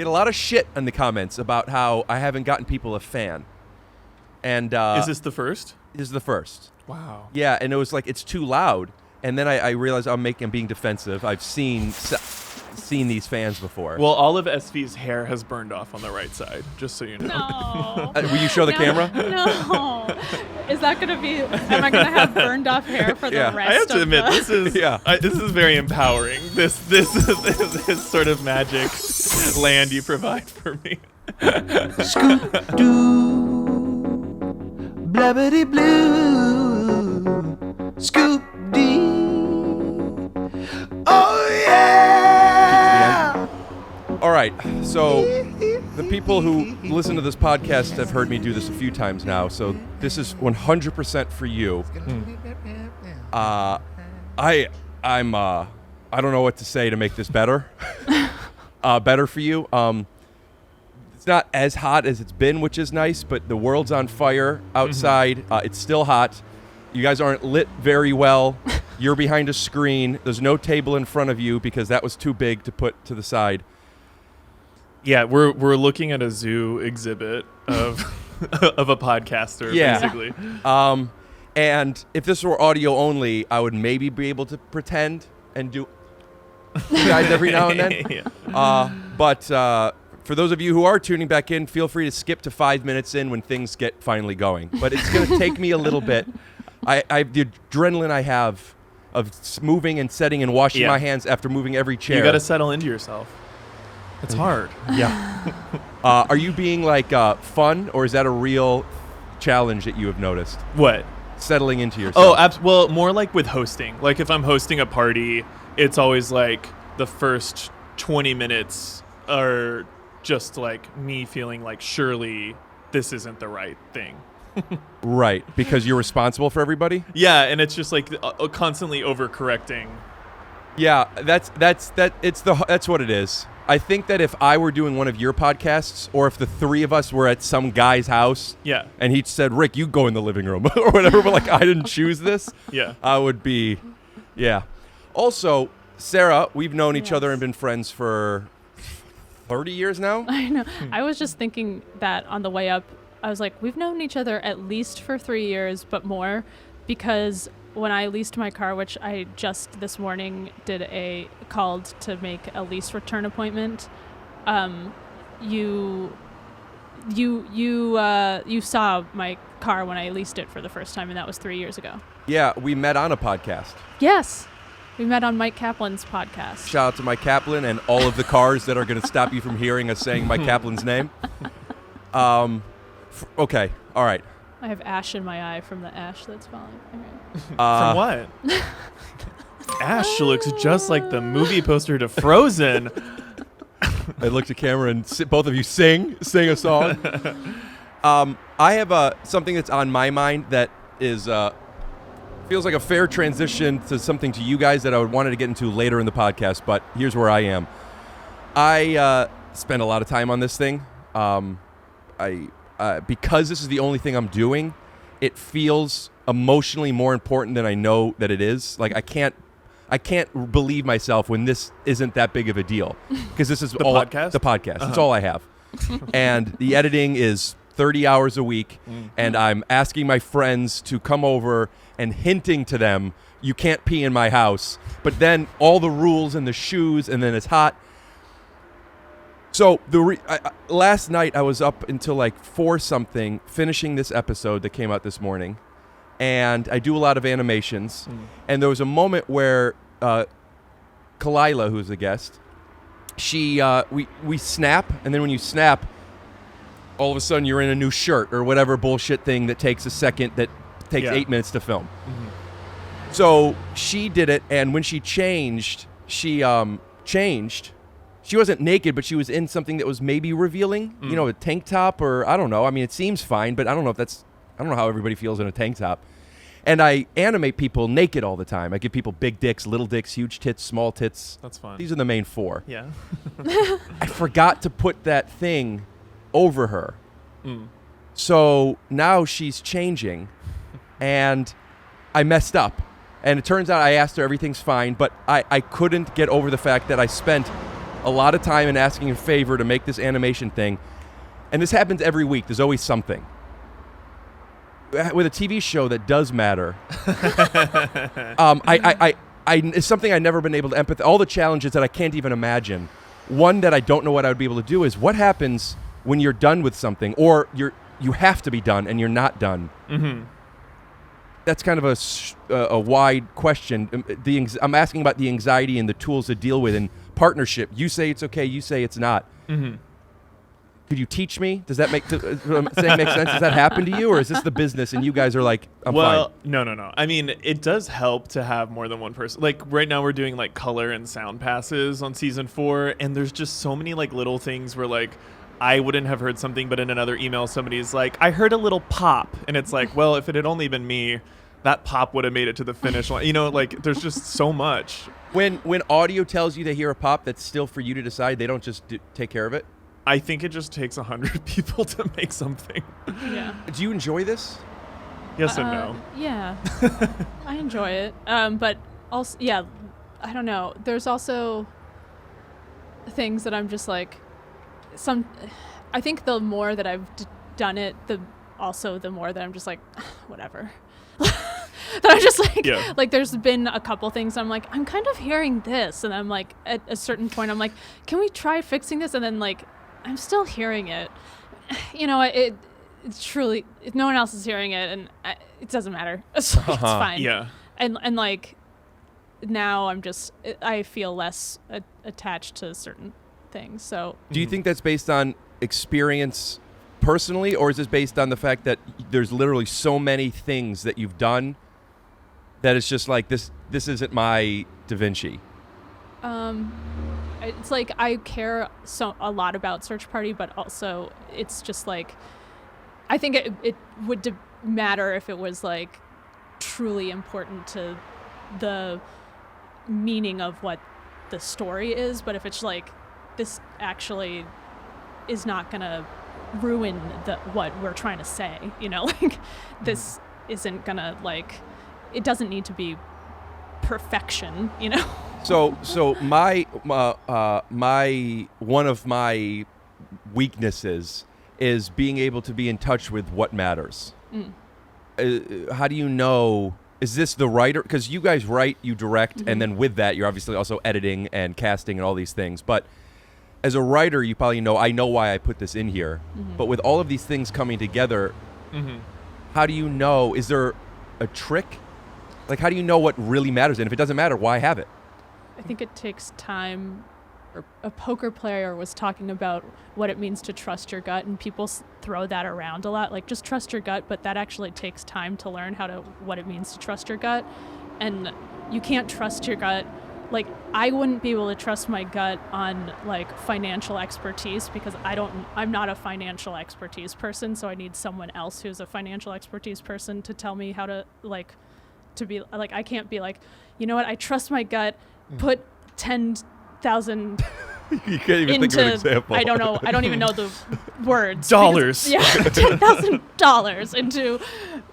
get a lot of shit in the comments about how I haven't gotten people a fan. And is this the first? This is the first. Wow. Yeah, and it was like, it's too loud. And then I realized I'm being defensive. I've seen these fans before. Well, all of SV's hair has burned off on the right side, just so you know. No. Will you show the camera? No. Is that going to be, am I going to have burned off hair for the rest of I have to admit, this is this is very empowering. This sort of magic land you provide for me. Scoop-doo, blabbity-blue, scoop-dee. Oh, yeah! All right, so the people who listen to this podcast have heard me do this a few times now, so this is 100% for you. I don't know what to say to make this better. Better for you. It's not as hot as it's been, which is nice, but the world's on fire outside. It's still hot. You guys aren't lit very well. You're behind a screen. There's no table in front of you because that was too big to put to the side. Yeah, we're looking at a zoo exhibit of of a podcaster, basically. And if this were audio only, I would maybe be able to pretend and do guys every now and then. But for those of you who are tuning back in, feel free to skip to 5 minutes in when things get finally going. But it's going to take me a little bit. The adrenaline I have of moving and setting and washing my hands after moving every chair. You got to settle into yourself. It's hard. Yeah. Are you being like fun, or is that a real challenge that you have noticed? What? Settling into yourself. Oh, well, more like with hosting. Like if I'm hosting a party, it's always like the first 20 minutes are just like me feeling like surely this isn't the right thing. Right, because you're responsible for everybody? Yeah, and it's just like constantly overcorrecting. Yeah, that's what it is. I think that if I were doing one of your podcasts, or if the three of us were at some guy's house, and he said, "Rick, you go in the living room," or whatever, but like I didn't choose this, I would be, Also, Sarah, we've known each other and been friends for 30 years now. I know. I was just thinking that on the way up. I was like, we've known each other at least for 3 years, but more, because when I leased my car, which I just this morning called to make a lease return appointment, you saw my car when I leased it for the first time, and that was 3 years ago. Yeah, we met on a podcast. Yes. We met on Mike Kaplan's podcast. Shout out to Mike Kaplan and all of the cars that are going to stop you from hearing us saying Mike Kaplan's name. Okay, all right. I have ash in my eye from the ash that's falling. Okay. From what? Ash looks just like the movie poster to Frozen. I looked at camera and both of you sing a song. I have something that's on my mind that is feels like a fair transition to something to you guys that I wanted to get into later in the podcast, but here's where I am. I spend a lot of time on this thing. Because this is the only thing I'm doing, it feels emotionally more important than I know that it is. Like I can't believe myself when this isn't that big of a deal, because this is the podcast. That's all I have. And the editing is 30 hours a week, and I'm asking my friends to come over and hinting to them, you can't pee in my house, but then all the rules and the shoes, and then it's hot. So last night I was up until like 4-something finishing this episode that came out this morning, and I do a lot of animations, and there was a moment where Kalila, who's a guest, we snap, and then when you snap, all of a sudden you're in a new shirt or whatever bullshit thing that takes a second that takes 8 minutes to film. So she did it, and when she changed, she wasn't naked, but she was in something that was maybe revealing, a tank top, or I don't know. I mean, it seems fine, but I don't know how everybody feels in a tank top. And I animate people naked all the time. I give people big dicks, little dicks, huge tits, small tits. That's fun. These are the main 4. Yeah. I forgot to put that thing over her. So now she's changing, and I messed up. And it turns out I asked her everything's fine, but I couldn't get over the fact that I spent a lot of time and asking a favor to make this animation thing. And this happens every week. There's always something. With a TV show that does matter, it's something I've never been able to empathize. All the challenges that I can't even imagine. One that I don't know what I would be able to do is what happens when you're done with something, or you have to be done and you're not done. Mm-hmm. That's kind of a wide question. I'm asking about the anxiety and the tools to deal with in partnership. You say it's okay. You say it's not. Mm-hmm. Could you teach me? Does that make sense? Does that happen to you, or is this the business and you guys are like, I'm fine? No. I mean, it does help to have more than one person. Like right now we're doing like color and sound passes on season 4, and there's just so many like little things where like I wouldn't have heard something, but in another email somebody's like, I heard a little pop, and it's like, well, if it had only been me, that pop would have made it to the finish line. You know, like there's just so much. When audio tells you they hear a pop, that's still for you to decide. They don't just take care of it. I think it just takes 100 people to make something. Yeah. Do you enjoy this? Yes and no. Yeah. I enjoy it. But also, yeah, I don't know. There's also things that I'm just like, I think the more that I've done it, the more that I'm just like, whatever. That I'm just like, like there's been a couple things I'm like, I'm kind of hearing this. And I'm like, at a certain point, I'm like, can we try fixing this? And then like, I'm still hearing it. You know, it's truly, no one else is hearing it, and it doesn't matter. It's fine. Yeah. And like now I feel less attached to certain things. So do you think that's based on experience personally, or is this based on the fact that there's literally so many things that you've done that it's just like this isn't my Da Vinci? It's like I care a lot about Search Party, but also it's just like I think it would matter if it was like truly important to the meaning of what the story is. But if it's like this actually is not gonna ruin what we're trying to say, you know, like this isn't gonna like it doesn't need to be perfection, you know. So my one of my weaknesses is being able to be in touch with what matters. How do you know? Is this the writer? Because you guys write, you direct, and then with that, you're obviously also editing and casting and all these things. But as a writer, you probably know, I know why I put this in here. But with all of these things coming together, how do you know? Is there a trick? Like, how do you know what really matters? And if it doesn't matter, why have it? I think it takes time. A poker player was talking about what it means to trust your gut, and people throw that around a lot. Like, just trust your gut, but that actually takes time to learn what it means to trust your gut. And you can't trust your gut. Like, I wouldn't be able to trust my gut on like financial expertise because I'm not a financial expertise person. So I need someone else who's a financial expertise person to tell me how to to be like, I can't be like, you know what? I trust my gut. Put 10,000 You can't even think of an example. I don't know. I don't even know the words. Dollars. $10,000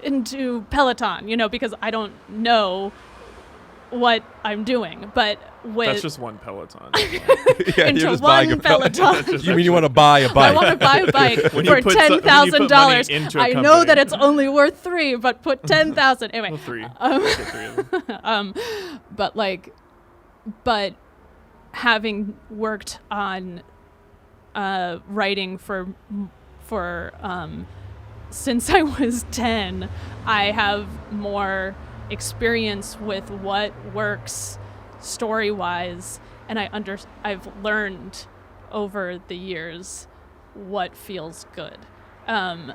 into Peloton, you know, because I don't know what I'm doing. But that's just one Peloton. Into one Peloton. You mean you want to buy a bike? I want to buy a bike for $10,000. I know that it's only worth $3, but put $10,000 anyway. Well, $3. But having worked on writing for since I was 10, I have more experience with what works story-wise, and I've learned over the years what feels good. And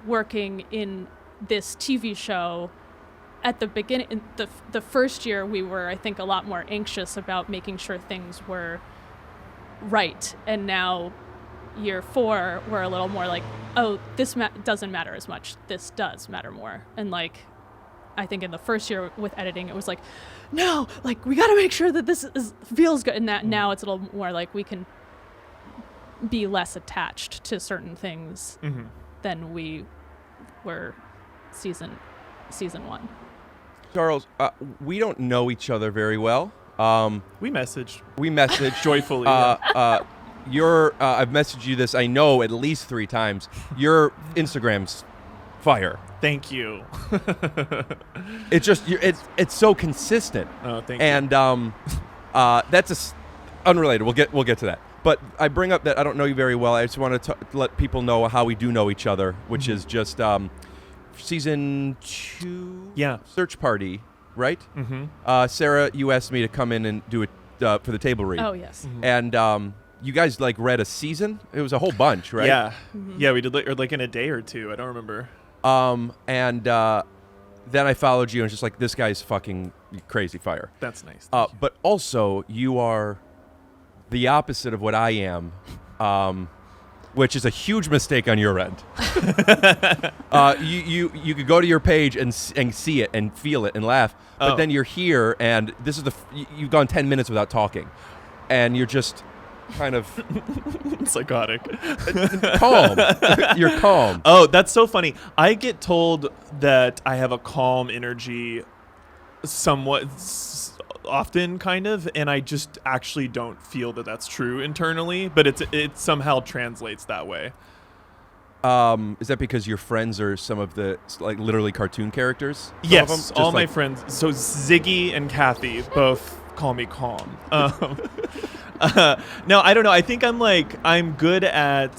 working in this TV show, at the beginning, the first year, we were, I think, a lot more anxious about making sure things were right. And now, year 4, we're a little more like, oh, this doesn't matter as much. This does matter more. And like, I think in the first year with editing, it was like, no, like we got to make sure that this feels good. And that now it's a little more like we can be less attached to certain things than we were season 1. Charles, we don't know each other very well. We messaged We messaged joyfully. I've messaged you this, I know, at least 3 times. Your Instagram's fire. Thank you. It's just it's so consistent. Oh, thank you. And that's unrelated. We'll get to that. But I bring up that I don't know you very well. I just want to let people know how we do know each other, which is just season 2 search party, right? Mm-hmm. Sarah, you asked me to come in and do it for the table read. Oh, yes. Mm-hmm. And you guys like read a season? It was a whole bunch, right? Yeah. Mm-hmm. Yeah, we did like in a day or 2. I don't remember. And then I followed you and was just like, this guy's fucking crazy fire. That's nice. But also, you are the opposite of what I am, which is a huge mistake on your end. You could go to your page and see it and feel it and laugh, but then you're here and this is you've gone 10 minutes without talking, and you're just kind of psychotic. Calm. You're calm. Oh, that's so funny. I get told that I have a calm energy somewhat often, kind of, and I just actually don't feel that that's true internally, but it somehow translates that way. Is that because your friends are some of the like literally cartoon characters? Yes, all my friends. So Ziggy and Kathy both call me calm. No, I don't know. I think I'm good at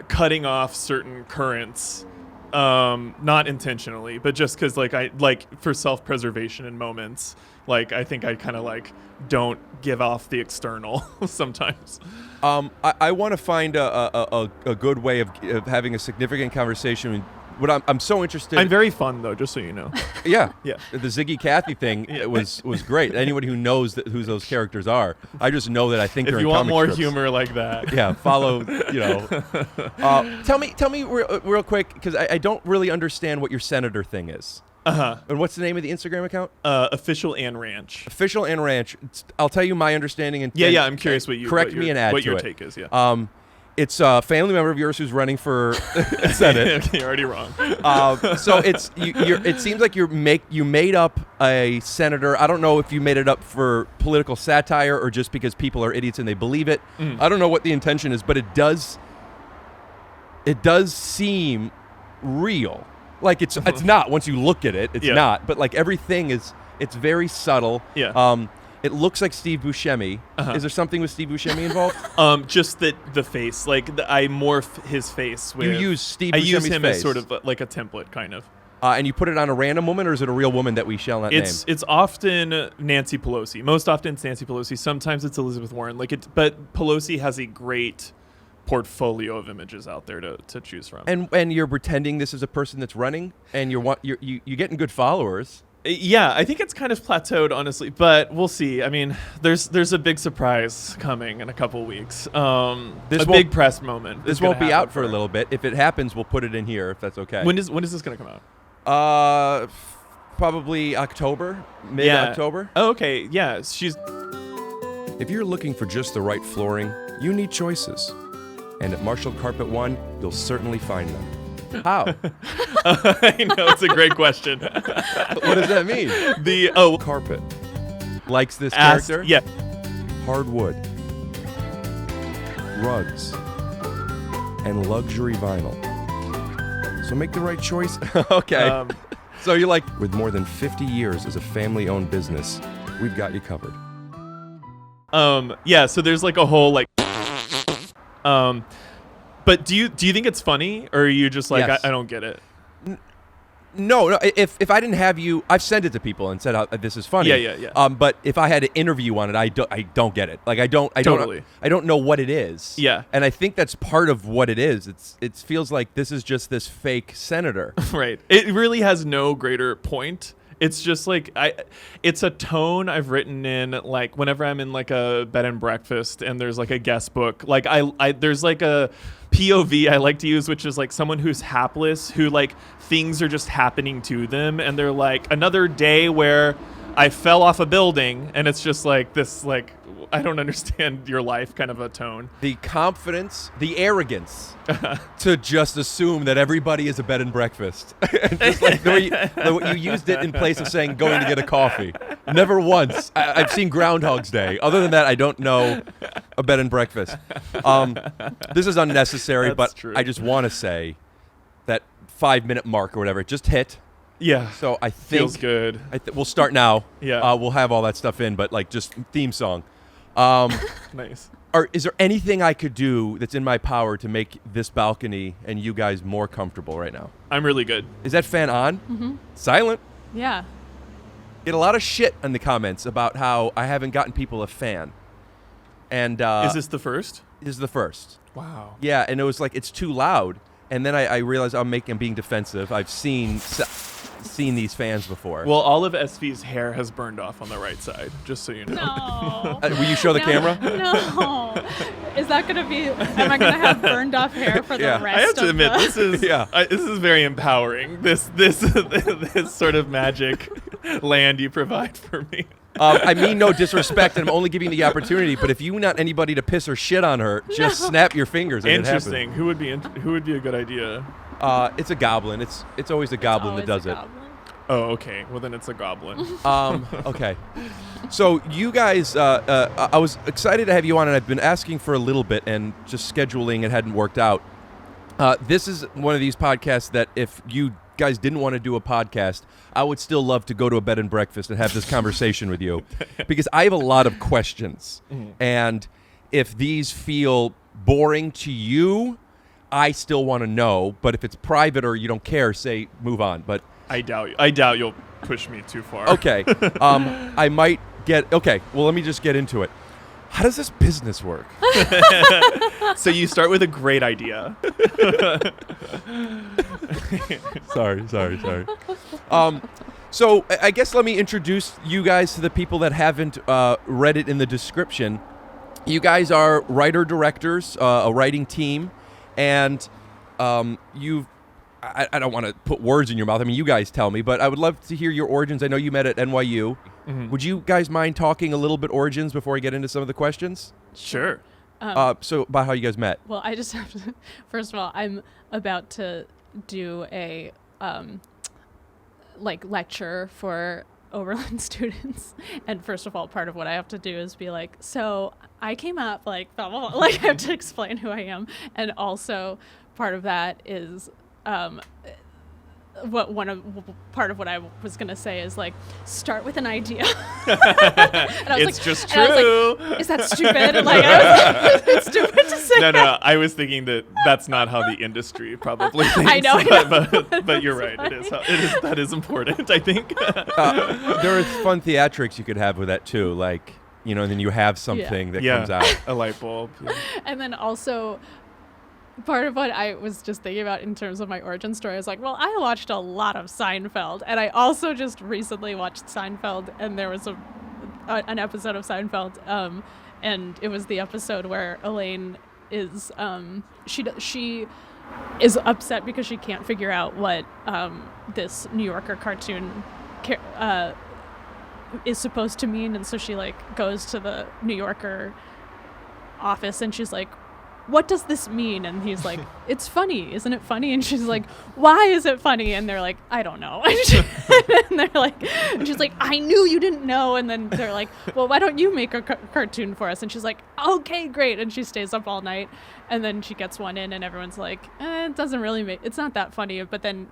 cutting off certain currents. Not intentionally, but just because I for self-preservation in moments, I think I kind of don't give off the external sometimes. I want to find a good way of having a significant conversation. What I'm so interested. I'm very fun though, just so you know. Yeah. Yeah. The Ziggy Kathy thing was great. Anybody who knows who those characters are, I just know that I think if they're you in want comic more strips. humor like that. Yeah, follow. Tell me real quick, because I don't really understand what your senator thing is. And what's the name of the Instagram account? Official and Ranch. Official and Ranch. I'll tell you my understanding. And I'm curious what you correct me and add what to your it. take is. Yeah. It's a family member of yours who's running for Senate. Okay, you're already wrong. So it's it seems like you made up a senator. I don't know if you made it up for political satire or just because people are idiots and they believe it. I don't know what the intention is, but it does seem real. Like it's not once you look at it, it's not. But everything it's very subtle. Yeah. It looks like Steve Buscemi. Is there something with Steve Buscemi involved? Just the face. I morph his face with. You use Steve Buscemi's I use him face. as sort of like a template, kind of. And you put it on a random woman, or is it a real woman that we shall not name? It's often Nancy Pelosi. Most often it's Nancy Pelosi. Sometimes it's Elizabeth Warren. But Pelosi has a great portfolio of images out there to choose from. And you're pretending this is a person that's running, and you're getting good followers. Yeah, I think it's kind of plateaued, honestly, but we'll see. I mean, there's a big surprise coming in a couple weeks. Big press moment. This won't be out for a little bit. If it happens, we'll put it in here if that's okay. When is this going to come out? Probably October, mid-October. Oh, okay. Yeah, If you're looking for just the right flooring, you need choices. And at Marshall Carpet One, you'll certainly find them. How? I know, it's a great question. What does that mean? Carpet. Likes this character? Yeah. Hardwood. Rugs. And luxury vinyl. So make the right choice. Okay. So you're like, with more than 50 years as a family-owned business, we've got you covered. Yeah, so there's a whole but do you think it's funny, or are you just Yes. I don't get it? No. If I didn't have you, I've sent it to people and said this is funny. Yeah. But if I had to interview on it, I don't get it. I don't know what it is. Yeah. And I think that's part of what it is. It feels like this is just this fake senator. Right. It really has no greater point. It's just it's a tone I've written in whenever I'm in a bed and breakfast and there's a guest book. There's a POV I like to use, which is someone who's hapless, who things are just happening to them, and they're another day where I fell off a building, and it's just like this, like, I don't understand your life kind of a tone. The confidence, the arrogance to just assume that everybody is a bed and breakfast. And just like the way you used it in place of saying going to get a coffee. Never once. I've seen Groundhog's Day. Other than that, I don't know a bed and breakfast. This is unnecessary, but true. I just want to say that 5-minute mark or whatever, it just hit. Yeah. So I think feels good. we'll start now. Yeah. We'll have all that stuff in, but like just theme song. Nice. Is there anything I could do that's in my power to make this balcony and you guys more comfortable right now? I'm really good. Is that fan on? Mm-hmm. Silent? Yeah. Get a lot of shit in the comments about how I haven't gotten people a fan. And Is this the first? This is the first. Wow. Yeah, and it was like it's too loud. And then I realized I'm being defensive. I've seen these fans before. Well, all of SV's hair has burned off on the right side, just so you know. No. Will you show the camera? No. Is that going to be, am I going to have burned off hair for the Yeah. rest I have to of admit, the... this is this is very empowering. This this sort of magic land you provide for me. I mean no disrespect, and I'm only giving the opportunity. But if you want anybody to piss or shit on her, just snap your fingers. And Interesting. Who would be a good idea? It's a goblin. It's always a goblin that does it. Oh, okay. Well, then it's a goblin. Okay. So you guys, I was excited to have you on, and I've been asking for a little bit, and just scheduling it hadn't worked out. This is one of these podcasts that if you guys didn't want to do a podcast, I would still love to go to a bed and breakfast and have this conversation with you, because I have a lot of questions. And if these feel boring to you, I still want to know. But if it's private or you don't care, say move on. But I doubt you'll push me too far. okay. I might get... Okay, well, let me just get into it. How does this business work? So you start with a great idea. Sorry. So I guess let me introduce you guys to the people that haven't read it in the description. You guys are writer-directors, a writing team, and you've... I don't want to put words in your mouth. I mean, you guys tell me, but I would love to hear your origins. I know you met at NYU. Mm-hmm. Would you guys mind talking a little bit origins before I get into some of the questions? Sure. So about how you guys met. Well, I just have to... First of all, I'm about to do a lecture for Oberlin students, and first of all, part of what I have to do is be like, so I came up like blah, blah, blah. Like I have to explain who I am, and also part of that is part of what I was gonna say is like start with an idea. It's like, just true. Like, is that stupid? And like I was like, it's stupid to say. No. I was thinking that's not how the industry probably thinks. I know. But you're right. That is important. I think. There are fun theatrics you could have with that too, like and then you have something that comes out. A light bulb. Yeah. And then also, part of what I was just thinking about in terms of my origin story is like, well, I watched a lot of Seinfeld, and I also just recently watched Seinfeld, and there was an episode of Seinfeld, and it was the episode where Elaine is she is upset because she can't figure out what this New Yorker cartoon is supposed to mean, and so she like goes to the New Yorker office and she's like, what does this mean? And he's like, it's funny, isn't it funny? And she's like, why is it funny? And they're like, I don't know. And they're like, and she's like, I knew you didn't know. And then they're like, well, why don't you make a cartoon for us? And she's like, okay, great. And she stays up all night, and then she gets one in, and everyone's like, it doesn't really it's not that funny. But then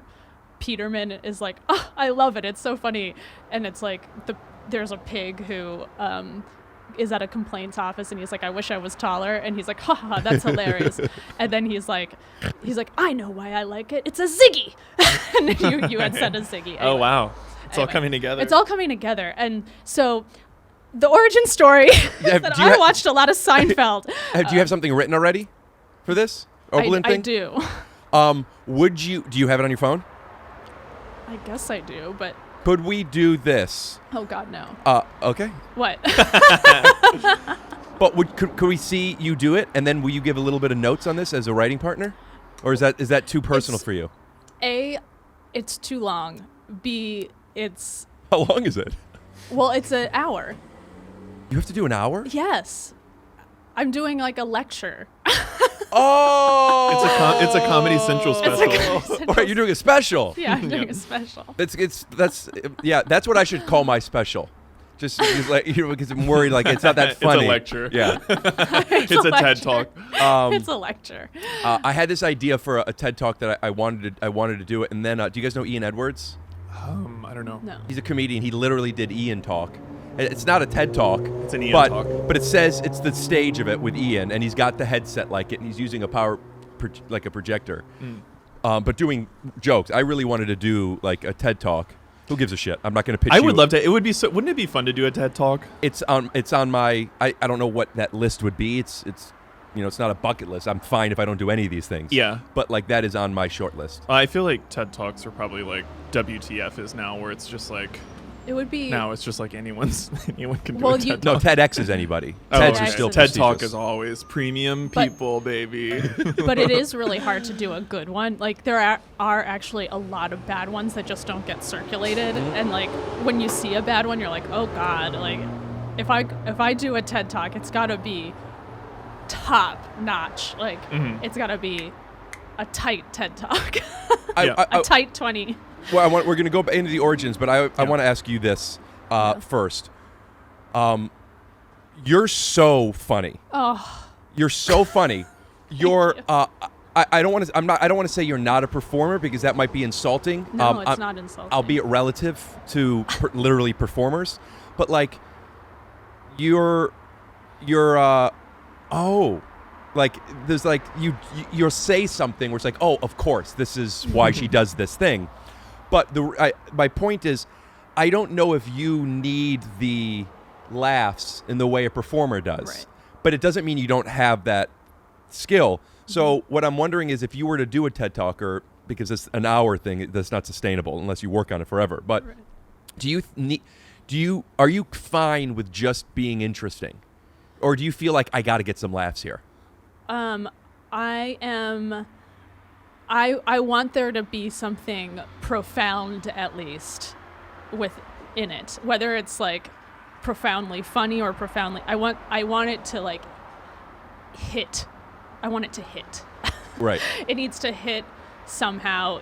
Peterman is like, oh, I love it, it's so funny. And it's like there's a pig who is at a complaints office, and he's like, I wish I was taller, and he's like, ha, that's hilarious. And then he's like, I know why I like it, it's a Ziggy. And you had said a Ziggy. Anyway. Oh wow, it's all coming together. It's all coming together. And so the origin story is that I watched a lot of Seinfeld. Do you have something written already for this Oberlin thing? I do. Do you have it on your phone? I guess I do, but could we do this? Oh God, no. Okay. What? But could we see you do it, and then will you give a little bit of notes on this as a writing partner, or is that too personal for you? A, it's too long. B, it's... How long is it? Well, it's an hour. You have to do an hour? Yes. I'm doing like a lecture. Oh! It's a Comedy Central special. All right, you're doing a special. Yeah, I'm doing a special. That's what I should call my special. Just like, because I'm worried like it's not that funny. It's a lecture. Yeah. It's a TED Talk. It's a lecture. I had this idea for a TED Talk that I wanted to do it, and then do you guys know Ian Edwards? I don't know. No. He's a comedian. He literally did Ian Talk. It's not a TED Talk. It's an Ian Talk. But it says it's the stage of it with Ian, and he's got the headset like it, and he's using a like a projector, but doing jokes. I really wanted to do like a TED Talk. Who gives a shit? I'm not going to pitch. I would love to. It would be so. Wouldn't it be fun to do a TED Talk? It's on my. I don't know what that list would be. It's it's not a bucket list. I'm fine if I don't do any of these things. Yeah. But like that is on my short list. I feel like TED Talks are probably like WTF is now, where it's just like. It would be. Now it's just like anyone can do Well, a TED you- Talk. No, TEDx is anybody. Oh, TEDs okay. are still TED Talk prestigious. is always premium But- people, baby. But it is really hard to do a good one. Like there are actually a lot of bad ones that just don't get circulated. And like when you see a bad one, you're like, oh God, like if I do a TED Talk, it's gotta be top notch. Like it's gotta be a tight TED Talk. A tight 20. Well, we're going to go into the origins, but I want to ask you this first. You're so funny. Oh, You're so funny. You're. I don't want to. I don't want to say you're not a performer because that might be insulting. no, it's not insulting. Albeit relative to literally performers, but like, you're. Like there's like you'll say something where it's like, oh, of course, this is why she does this thing. But my point is, I don't know if you need the laughs in the way a performer does. Right. But it doesn't mean you don't have that skill. So what I'm wondering is if you were to do a TED Talk, or because it's an hour thing, that's not sustainable unless you work on it forever. But Right. are you fine with just being interesting, or do you feel like I got to get some laughs here? I am. I want there to be something profound, at least, within it. Whether it's like profoundly funny or profoundly, I want it to like hit. I want it to hit. Right. It needs to hit somehow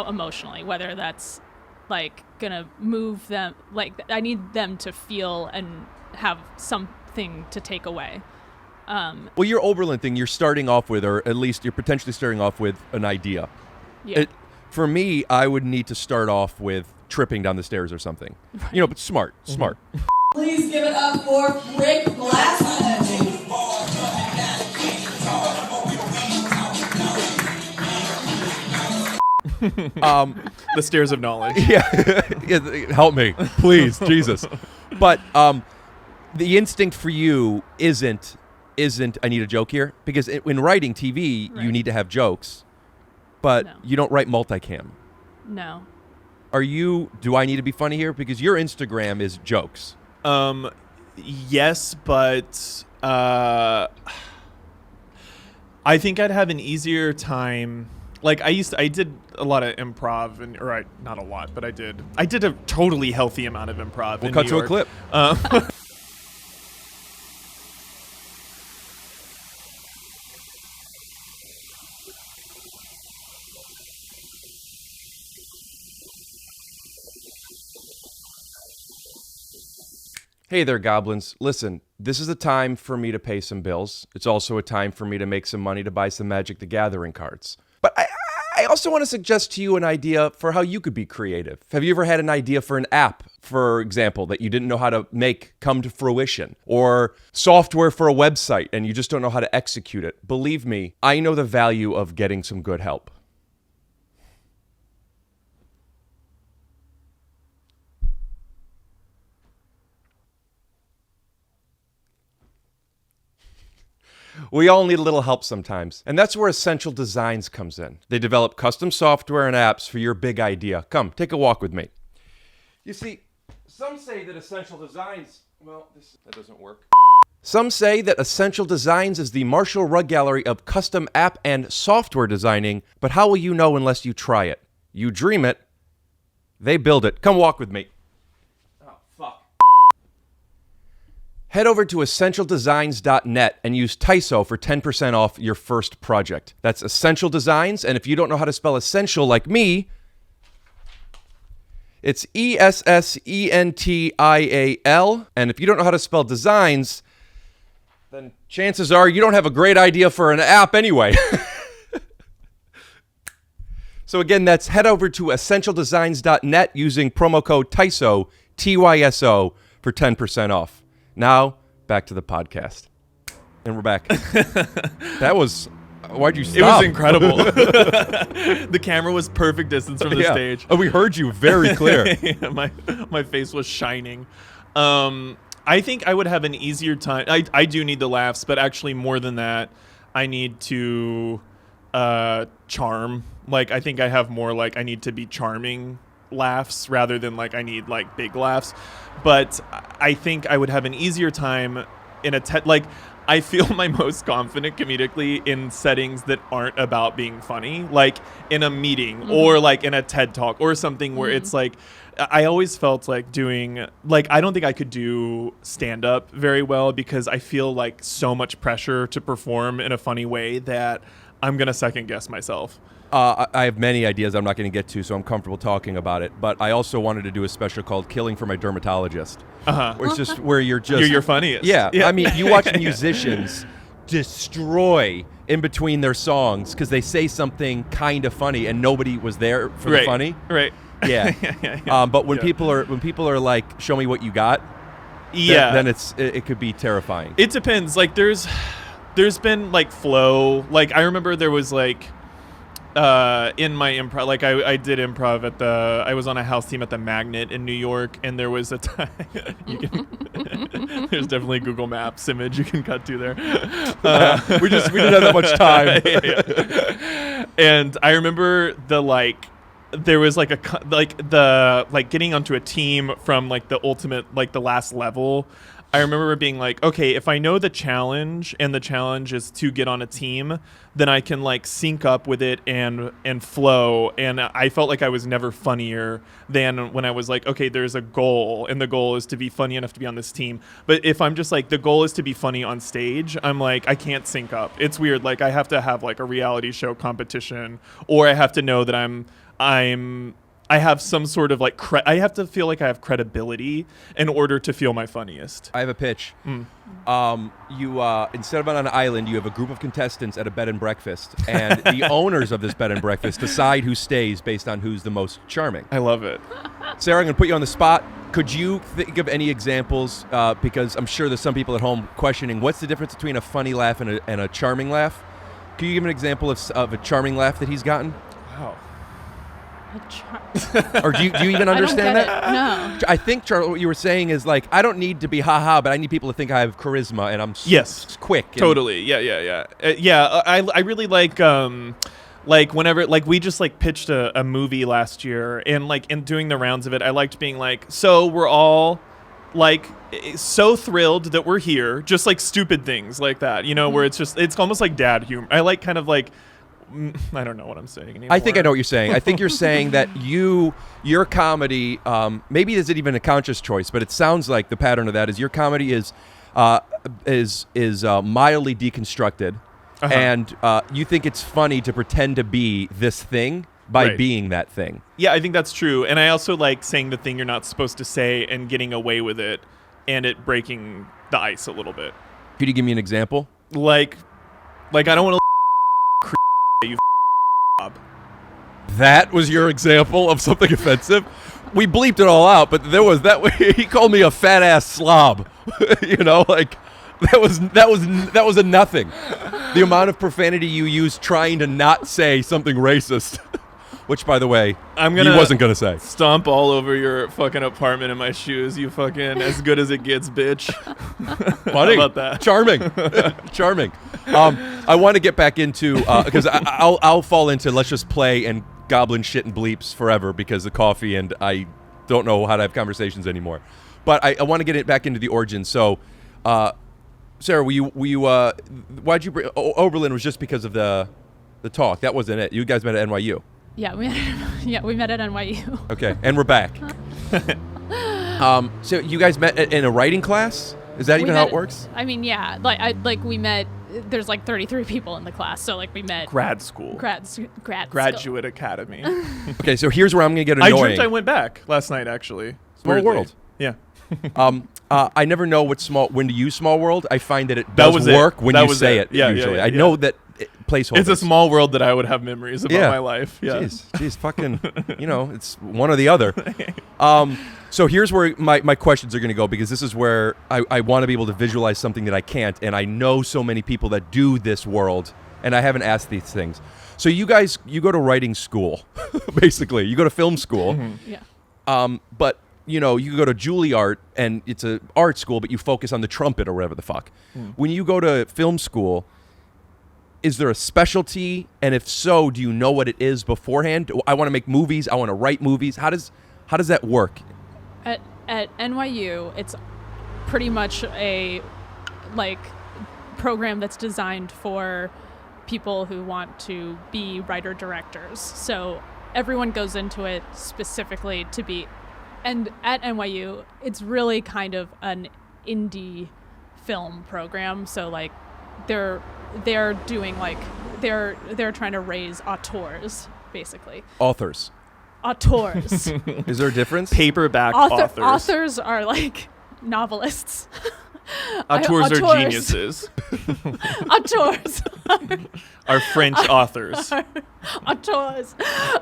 emotionally. Whether that's like gonna move them. Like I need them to feel and have something to take away. Well, your Oberlin thing, you're starting off with, or at least you're potentially starting off with an idea. Yeah. For me, I would need to start off with tripping down the stairs or something. Right. But smart. Please give it up for Rick Glassman. The stairs of knowledge. Yeah. Help me, please, Jesus. But the instinct for you isn't I need a joke here, because in writing TV, you Right. need to have jokes, but No. you don't write multicam. No. Do I need to be funny here? Because your Instagram is jokes. Yes, but I think I'd have an easier time. Like I did a lot of improv, not a lot, but I did a totally healthy amount of improv. We'll in cut New to a York. clip. Hey there, goblins. Listen, this is a time for me to pay some bills. It's also a time for me to make some money to buy some Magic the Gathering cards. But I also want to suggest to you an idea for how you could be creative. Have you ever had an idea for an app, for example, that you didn't know how to make come to fruition? Or software for a website and you just don't know how to execute it? Believe me, I know the value of getting some good help. We all need a little help sometimes, and that's where Essential Designs comes in. They develop custom software and apps for your big idea. Come, take a walk with me. You see, some say that Essential Designs... Well, that doesn't work. Some say that Essential Designs is the Marshall Rug Gallery of custom app and software designing, but how will you know unless you try it? You dream it, they build it. Come walk with me. Oh, fuck. Head over to essentialdesigns.net and use TYSO for 10% off your first project. That's Essential Designs, and if you don't know how to spell essential like me, it's ESSENTIAL, and if you don't know how to spell designs, then chances are you don't have a great idea for an app anyway. So again, that's head over to essentialdesigns.net using promo code TYSO, TYSO, for 10% off. Now, back to the podcast. And we're back. That was... Why'd you stop? It was incredible. The camera was perfect distance from the stage. Oh, we heard you very clear. Yeah, my face was shining. I think I would have an easier time. I do need the laughs, but actually more than that, I need to charm. Like, I think I have more like I need to be charming laughs rather than like I need like big laughs. But I think I would have an easier time in a like I feel my most confident comedically in settings that aren't about being funny, like in a meeting or like in a TED Talk or something where it's like I always felt like doing like I don't think I could do stand up very well because I feel like so much pressure to perform in a funny way that I'm going to second guess myself. I have many ideas I'm not going to get to, so I'm comfortable talking about it. But I also wanted to do a special called "Killing for My Dermatologist," where it's just where you're you're funniest. Yeah, I mean, you watch musicians destroy in between their songs because they say something kind of funny and nobody was there for the funny. Right. Yeah. But when people are like, "Show me what you got," then it could be terrifying. It depends. Like there's been like flow. Like I remember there was like. In my improv, like I did improv I was on a house team at the Magnet in New York, and there was a time, there's definitely a Google Maps image you can cut to there. We didn't have that much time. Yeah. And I remember there was like getting onto a team from like the ultimate, like the last level. I remember being like, okay, if I know the challenge and the challenge is to get on a team, then I can like sync up with it and flow. And I felt like I was never funnier than when I was like, okay, there's a goal and the goal is to be funny enough to be on this team. But if I'm just like, the goal is to be funny on stage, I'm like, I can't sync up. It's weird. Like I have to have like a reality show competition, or I have to know that I have some sort of like I have to feel like I have credibility in order to feel my funniest. I have a pitch. You instead of on an island, you have a group of contestants at a bed and breakfast, and the owners of this bed and breakfast decide who stays based on who's the most charming. I love it. Sarah, I'm going to put you on the spot. Could you think of any examples? Because I'm sure there's some people at home questioning what's the difference between a funny laugh and a charming laugh. Can you give an example of a charming laugh that he's gotten? Wow. Or do you even understand that? No. I think, Charles, what you were saying is like, I don't need to be ha-ha, but I need people to think I have charisma and I'm quick. And Totally. Yeah. I really like whenever, like we just like pitched a movie last year, and like in doing the rounds of it, I liked being like, so we're all like so thrilled that we're here, just like stupid things like that, you know, where it's almost like dad humor. I like kind of like, I don't know what I'm saying anymore. I think I know what you're saying. I think you're saying that your comedy, maybe is it even a conscious choice, but it sounds like the pattern of that is your comedy is mildly deconstructed, and you think it's funny to pretend to be this thing by being that thing. Yeah, I think that's true. And I also like saying the thing you're not supposed to say and getting away with it, and it breaking the ice a little bit. Could you give me an example? Like I don't want to you That was your example of something offensive? We bleeped it all out, but there was that way. He called me a fat ass slob. You know, like that was a nothing. The amount of profanity you used trying to not say something racist, which by the way, he wasn't gonna say. Stomp all over your fucking apartment in my shoes. You fucking as good as it gets, bitch. Funny. How about that? Charming. Charming. I want to get back into because I'll fall into let's just play and goblin shit and bleeps forever because of coffee, and I don't know how to have conversations anymore. But I want to get it back into the origins. So, Sarah, why'd you bring Oberlin? Was just because of the talk. That wasn't it. You guys met at NYU. Yeah, we met at NYU. Okay, and we're back. So you guys met in a writing class? Is that We even how met- it works? I mean, yeah. We met. There's like 33 people in the class, so like we met Grad school. school. Graduate academy. Okay, so here's where I'm going to get I annoying. dreamt I went back last night, actually. Small Weirdly. world. Yeah. I never know when to use small world. I find that it That does was it. work when That you was say it. it. Yeah, Usually, yeah, I yeah. know that placeholders. It's a small world that I would have memories about my life. Yeah. Jeez, fucking, it's one or the other. So here's where my questions are going to go, because this is where I want to be able to visualize something that I can't, and I know so many people that do this world, and I haven't asked these things. So you guys, you go to writing school, basically. You go to film school. Mm-hmm. Yeah. But you go to Juilliard, and it's an art school, but you focus on the trumpet or whatever the fuck. When you go to film school, is there a specialty? And if so, do you know what it is beforehand? I want to make movies. I want to write movies. How does that work? At NYU, it's pretty much a program that's designed for people who want to be writer directors. So everyone goes into it specifically to be, and at NYU, it's really kind of an indie film program. So like they're doing they're trying to raise auteurs, basically. Authors. Auteurs. Is there a difference? Paperback authors. Authors are like novelists. Auteurs are Auteurs. geniuses. Auteurs. Are French authors. Auteurs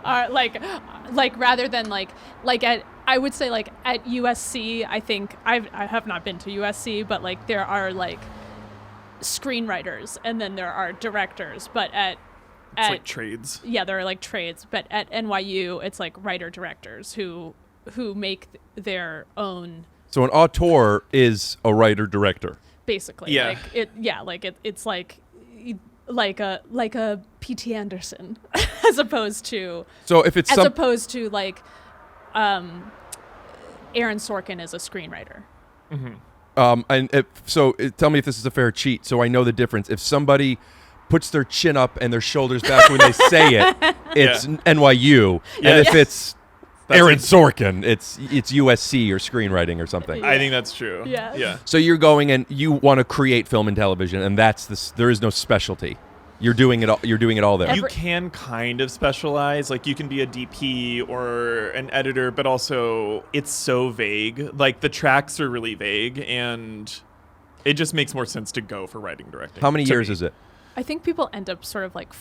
are like rather than I would say like at USC, I think I have not been to USC, but like there are like screenwriters and then there are directors, but It's like trades. Yeah, there are like trades, but at NYU it's like writer directors who make their own. So an auteur is a writer director. Basically, Yeah. It's like a P.T. Anderson, as opposed to like Aaron Sorkin is a screenwriter. Tell me if this is a fair cheat, so I know the difference. If somebody puts their chin up and their shoulders back when they say it, it's NYU, Yeah. and if it's That's Aaron it. Sorkin, it's USC or screenwriting or something. Yeah. I think that's true. Yeah. Yeah. So you're going and you want to create film and television, and there is no specialty. You're doing it all. You're doing it all there. You can kind of specialize. Like you can be a DP or an editor, but also it's so vague. Like the tracks are really vague, and it just makes more sense to go for writing directing. How many to years me. is it? I think people end up sort of like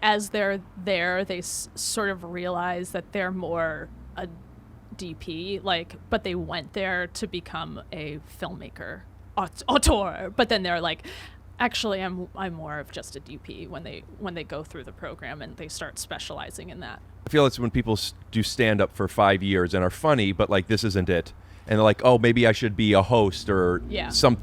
as they're there, they sort of realize that they're more a DP, but they went there to become a filmmaker, auteur. But then they're like, actually, I'm more of just a DP when they go through the program and they start specializing in that. I feel it's when people do stand up for 5 years and are funny, but like this isn't it, and they're like, oh, maybe I should be a host or some,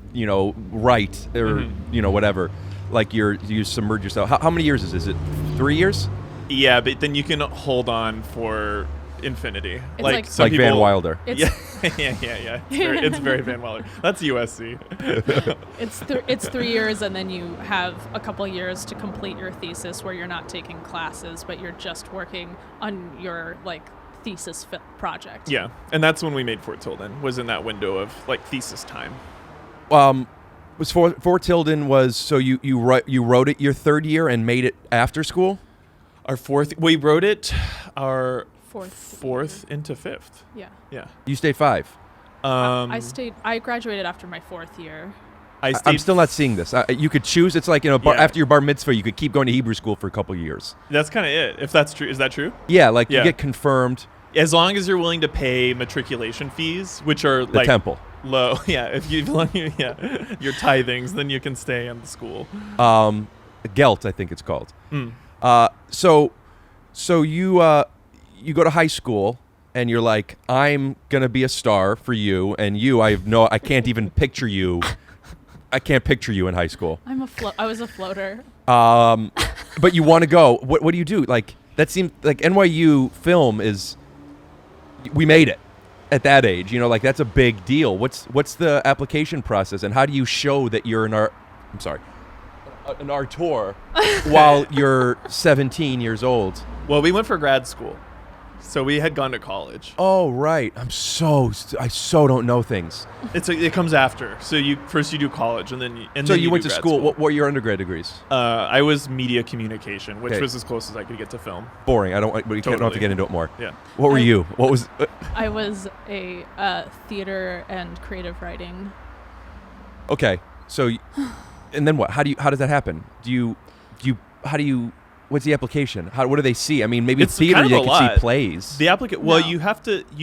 write or whatever. Like you submerge yourself. How many years is this? Is it 3 years? Yeah, but then you can hold on for infinity. It's like some Like people, Van Wilder. It's yeah. It's very Van Wilder. That's USC. it's 3 years, and then you have a couple years to complete your thesis where you're not taking classes, but you're just working on your thesis project. Yeah, and that's when we made Fort Tilden. Was in that window of thesis time. Was for Tilden was so you wrote it your third year and made it after school? Our fourth, we wrote it our Fourth into fifth. Yeah. Yeah. You stayed 5. I graduated after my 4th year. I'm still not seeing this. You could choose. It's like after your bar mitzvah, you could keep going to Hebrew school for a couple of years. That's kind of it. If that's true, is that true? Yeah, you Yeah. get confirmed. As long as you're willing to pay matriculation fees, which are The temple. low. Yeah. If you your tithings, then you can stay in the school. Gelt, I think it's called. So you go to high school and you're like, I'm gonna be a star for you, and I can't even picture you. I can't picture you in high school. I was a floater. But you want to go. What do you do? That seemed like NYU film is. We made it at that age. That's a big deal. What's the application process, and how do you show that you're an auteur while you're 17 years old? Well, we went for grad school. So we had gone to college. Oh, right. I so don't know things. It comes after. So you do college, and then So you went do to grad school. What were your undergrad degrees? I was media communication, which Okay. was as close as I could get to film. Boring. I don't. But you don't have to Totally. get into it more. Yeah. What were you? What was? I was a theater and creative writing. Okay. So, and then what? How does that happen? What's the application? What do they see? I mean, maybe It's theater kind of you a can lot. see plays. The applicant. Well, No. you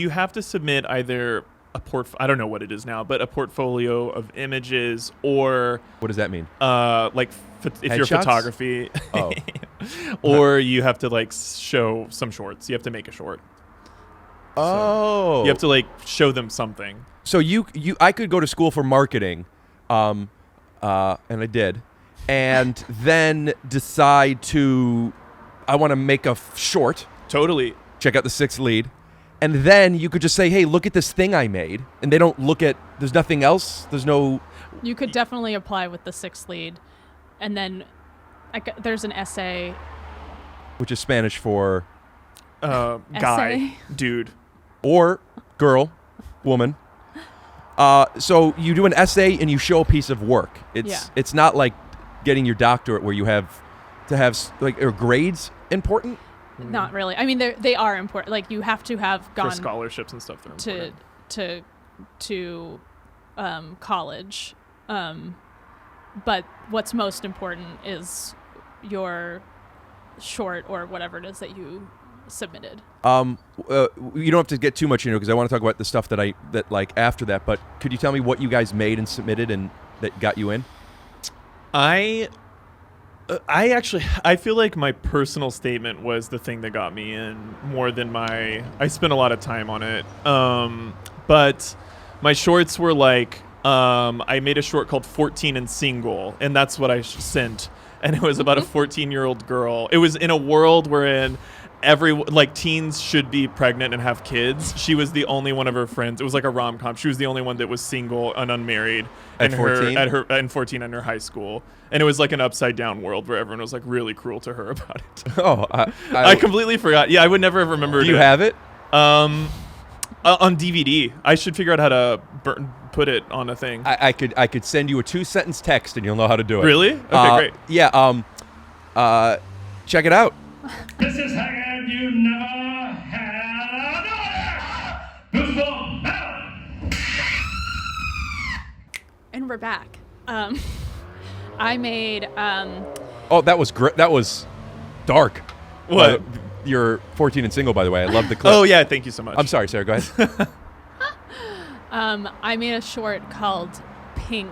have to submit either a I don't know what it is now, but a portfolio of images or What does that mean? if you're Headshots? photography, Oh. or you have to like show some shorts. You have to make a short. Oh. You have to like show them something. So I could go to school for marketing, and I did, and then decide I want to make a short. Totally. Check out the 6th lead, and then you could just say, "Hey, look at this thing I made," and they don't look at. There's nothing else. There's no. You could definitely apply with the 6th lead, and then there's an essay. Which is Spanish for Guy, Essay. dude. or girl, woman. So you do an essay and you show a piece of work. It's not like getting your doctorate where you have to have are grades important? Not really. I mean, they are important. Like you have to have gone For scholarships and stuff. They're important. to college. But what's most important is your short or whatever it is that you submitted. You don't have to get too much into it because I want to talk about the stuff that after that. But could you tell me what you guys made and submitted and that got you in? I feel like my personal statement was the thing that got me in more than I spent a lot of time on it. But my shorts were like, I made a short called 14 and Single, and that's what I sent. And it was about a 14-year-old girl. It was in a world wherein teens should be pregnant and have kids. She was the only one of her friends. It was like a rom-com. She was the only one that was single and unmarried. At 14? At 14 in her high school. And it was like an upside down world where everyone was like really cruel to her about it. Oh, I completely forgot. Yeah, I would never have remembered it. Do you have it? On DVD. I should figure out how to put it on a thing. I could send you a 2-sentence text and you'll know how to do it. Really? Okay, great. Yeah. Check it out. This is hanging you never had another. Who's for now? And we're back. I made Oh, that was great. That was dark. What? You're 14 and single, by the way. I love the clip. Oh, yeah. Thank you so much. I'm sorry, Sarah. Go ahead. I made a short called Pink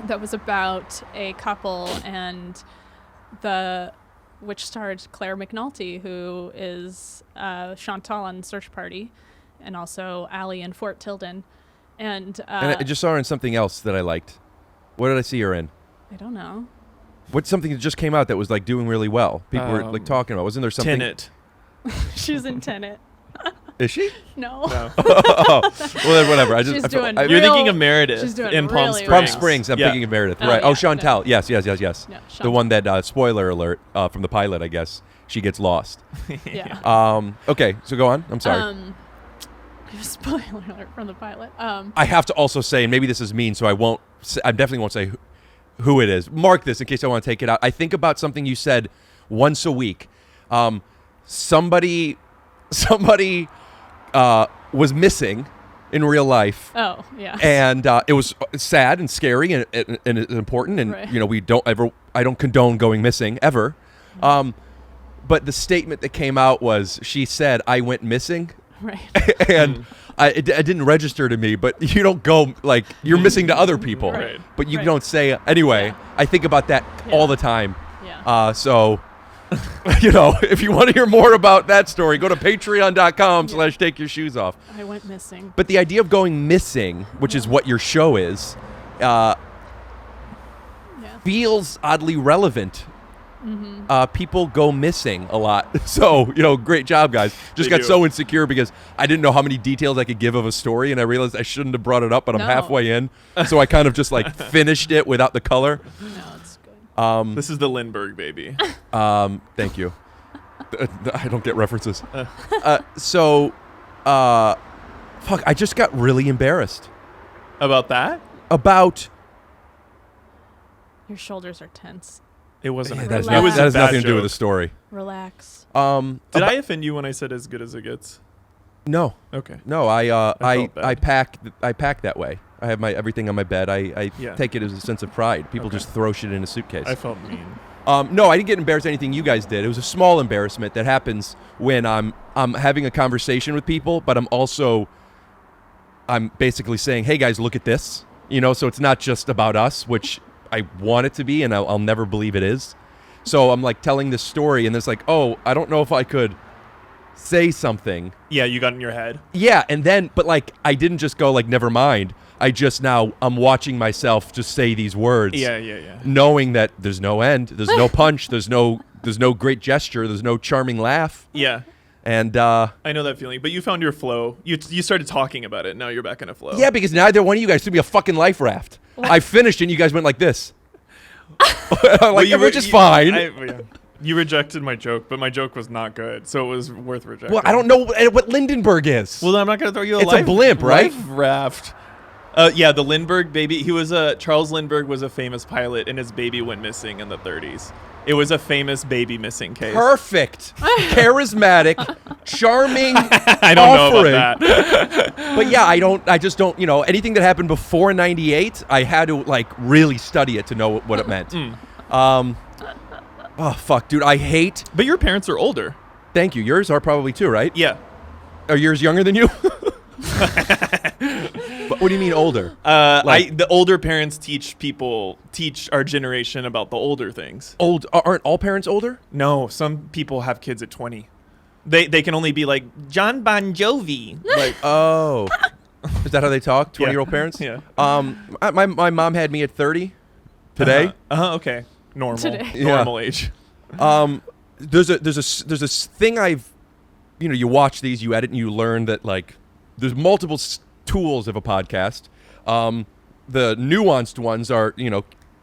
that was about a couple and which starred Claire McNulty, who is Chantal on Search Party, and also Allie in Fort Tilden. And I just saw her in something else that I liked. What did I see her in? I don't know. What's something that just came out that was like doing really well? People were like talking about. Wasn't there something? Tenet. She's in Tenet. Is she? No. No. Well, then whatever. I just. She's I feel- doing I- You're Real- thinking of Meredith she's doing in Palm really Springs. Palm well. Springs. I'm Yeah. thinking of Meredith. Oh, Right. yeah, Oh, Chantal. no. Yes. Yeah, The Chantal. one that spoiler alert from the pilot. I guess she gets lost. Yeah. Okay. So go on. I'm sorry. Spoiler alert from the pilot. I have to also say, and maybe this is mean, so I won't. I definitely won't say who it is. Mark this in case I want to take it out. I think about something you said once a week. Somebody was missing in real life. Oh, yeah. And it was sad and scary and important. And Right. I don't condone going missing ever. But the statement that came out was, she said, "I went missing." Right. And it didn't register to me, but you don't go like you're missing to other people, Right. but you Right. don't say anyway. Yeah. I think about that Yeah. all the time. Yeah. So, if you want to hear more about that story, go to patreon.com/take your shoes off. I went missing. But the idea of going missing, which is what your show is, Yeah. feels oddly relevant. People go missing a lot. So, great job, guys. Just They got do. so insecure because I didn't know how many details I could give of a story, and I realized I shouldn't have brought it up, but I'm No. halfway in. So I kind of just finished it without the color. No, it's good. This is the Lindbergh baby. Thank you. I don't get references. Fuck, I just got really embarrassed. About that? About... Your shoulders are tense. It wasn't. Yeah, a that has, it was a that has bad nothing to do with joke. the story. Relax. Did I offend you when I said as good as it gets? No. Okay. No, I felt bad. pack that way. I have my everything on my bed. I Yeah. take it as a sense of pride. People Okay. just throw shit in a suitcase. I felt mean. No, I didn't get embarrassed anything you guys did. It was a small embarrassment that happens when I'm having a conversation with people, but I'm basically saying, "Hey guys, look at this." So it's not just about us, which I want it to be, and I'll never believe it is. So I'm like telling this story, and it's like, "Oh, I don't know if I could say something." Yeah, you got in your head. Yeah, and then, but like, I didn't just go like, never mind. I'm watching myself just say these words. Yeah. Knowing that there's no end, there's no punch, there's no great gesture, there's no charming laugh. Yeah. And I know that feeling, but you found your flow. You started talking about it. Now you're back in a flow. yeah, because neither one of you guys took me a fucking life raft. I finished and you guys went like this. Which is fine. You rejected my joke, but my joke was not good, so it was worth rejecting. Well, I don't know what Lindenberg is. Well, I'm not going to throw you It's a blimp, right? life raft. Yeah, the Lindbergh baby. Charles Lindbergh was a famous pilot, and his baby went missing in the 30s. It was a famous baby missing case. Perfect, charismatic, charming. I don't know about that. But yeah, I just don't. Anything that happened before '98, I had to like really study it to know what it meant. Oh fuck, dude, I hate. But your parents are older. Thank you. Yours are probably too, right? Yeah. Are yours younger than you? What do you mean older? The older parents teach our generation about the older things. Aren't all parents older? No, some people have kids at 20. They can only be like John Bon Jovi. Like, Oh, is that how they talk? 20-year-old parents? Yeah. My mom had me at 30 today. Okay. Normal. Today. Normal age. There's a thing you watch these, you edit, and you learn that like there's multiple tools of a podcast. The nuanced ones are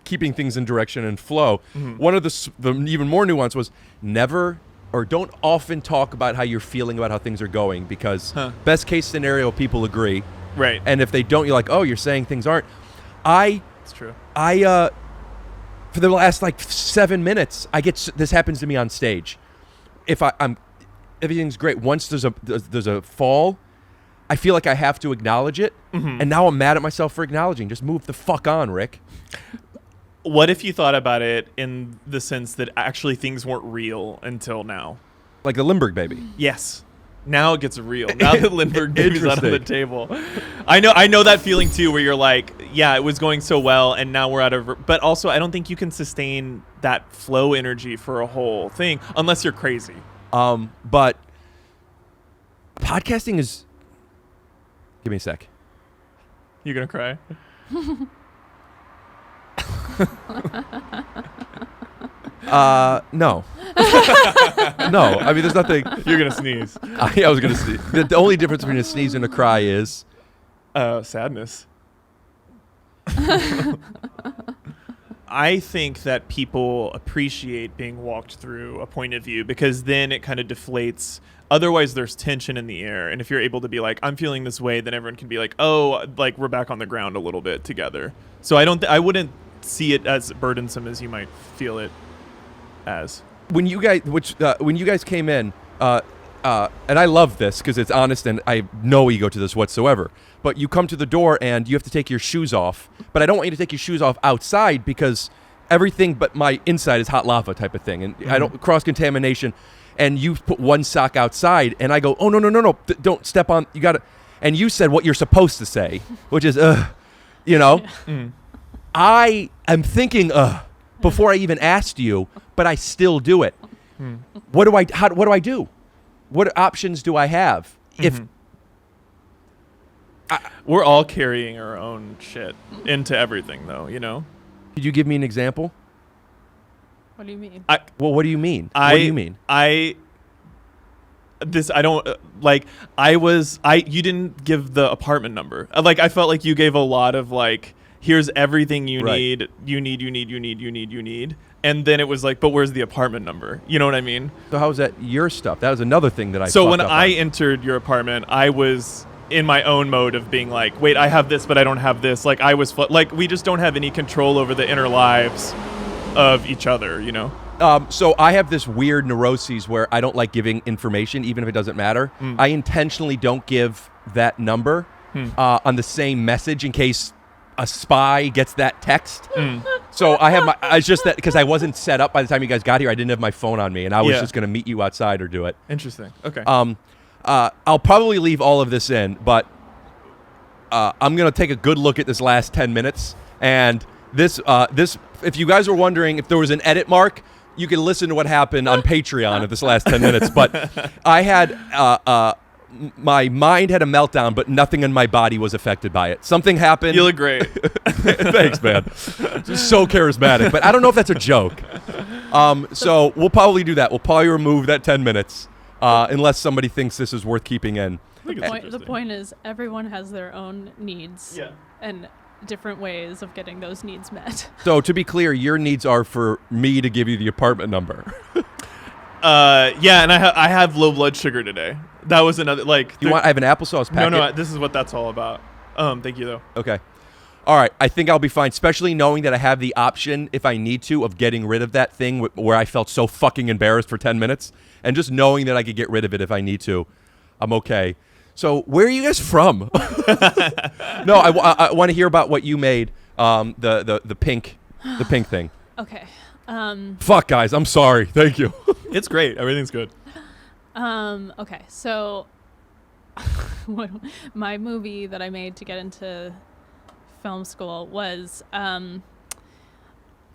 keeping things in direction and flow. Mm-hmm. One of the even more nuanced was never or don't often talk about how you're feeling about how things are going, because best case scenario, people agree. Right. And if they don't, you're like, oh, you're saying things aren't. It's true. For the last like 7 minutes, this happens to me on stage. If I'm everything's great. Once there's a fall, I feel like I have to acknowledge it, and now I'm mad at myself for acknowledging. Just move the fuck on, Rick. What if you thought about it in the sense that actually things weren't real until now? Like the Lindbergh baby. Yes. Now it gets real. Now the Lindbergh baby's out on the Interesting. table. I know that feeling too, where you're like, yeah, it was going so well, and now we're out of. But also, I don't think you can sustain that flow energy for a whole thing unless you're crazy. But podcasting is. Give me a sec. You gonna cry? No. No. I mean, there's nothing. You're gonna sneeze. I was gonna sneeze. The only difference between a sneeze and a cry is. Sadness. I think that people appreciate being walked through a point of view, because then it kind of deflates. Otherwise, there's tension in the air. And if you're able to be like, I'm feeling this way, then everyone can be like, oh, like we're back on the ground a little bit together. So I wouldn't see it as burdensome as you might feel it as. When you guys came in, and I love this because it's honest and I have no ego to this whatsoever, but you come to the door and you have to take your shoes off, but I don't want you to take your shoes off outside because everything but my inside is hot lava type of thing, and I don't cross-contamination, and you put one sock outside and I go, oh, no, don't step on, you gotta, and you said what you're supposed to say, which is, I am thinking, before I even asked you, but I still do it. What do I do? What options do I have? If We're all carrying our own shit into everything, though, could you give me an example? What do you mean? Well, what do you mean? What do you mean? You didn't give the apartment number. I felt like you gave a lot of like, here's everything you Right. need. And then it was like, but where's the apartment number? You know what I mean? So how was that your stuff? That was another thing that I So fucked when up I on. entered your apartment, I was in my own mode of being like, wait, I have this, but I don't have this. Like I was like, we just don't have any control over the inner lives of each other, you know? So I have this weird neuroses where I don't like giving information, even if it doesn't matter. I intentionally don't give that number on the same message in case a spy gets that text. So I have it's just that because I wasn't set up by the time you guys got here, I didn't have my phone on me, and I was Yeah. just going to meet you outside or do it. Interesting. Okay. I'll probably leave all of this in, but I'm going to take a good look at this last 10 minutes. And this, if you guys were wondering if there was an edit mark, you can listen to what happened on Patreon of this last 10 minutes. But I had, my mind had a meltdown, but nothing in my body was affected by it. Something happened. You look great. Thanks, man. Just so charismatic. But I don't know if that's a joke. So we'll probably do that. We'll probably remove that 10 minutes unless somebody thinks this is worth keeping in. The point is, everyone has their own needs Yeah. and different ways of getting those needs met. So to be clear, your needs are for me to give you the apartment number. Yeah, and I have low blood sugar today. That was another like. I have an applesauce packet. No, this is what that's all about. Thank you though. Okay. All right. I think I'll be fine, especially knowing that I have the option, if I need to, of getting rid of that thing where I felt so fucking embarrassed for 10 minutes. And just knowing that I could get rid of it if I need to, I'm okay. So where are you guys from? No, I want to hear about what you made, the pink thing. Okay. Fuck, guys. I'm sorry. Thank you. It's great. Everything's good. Okay. So my movie that I made to get into film school was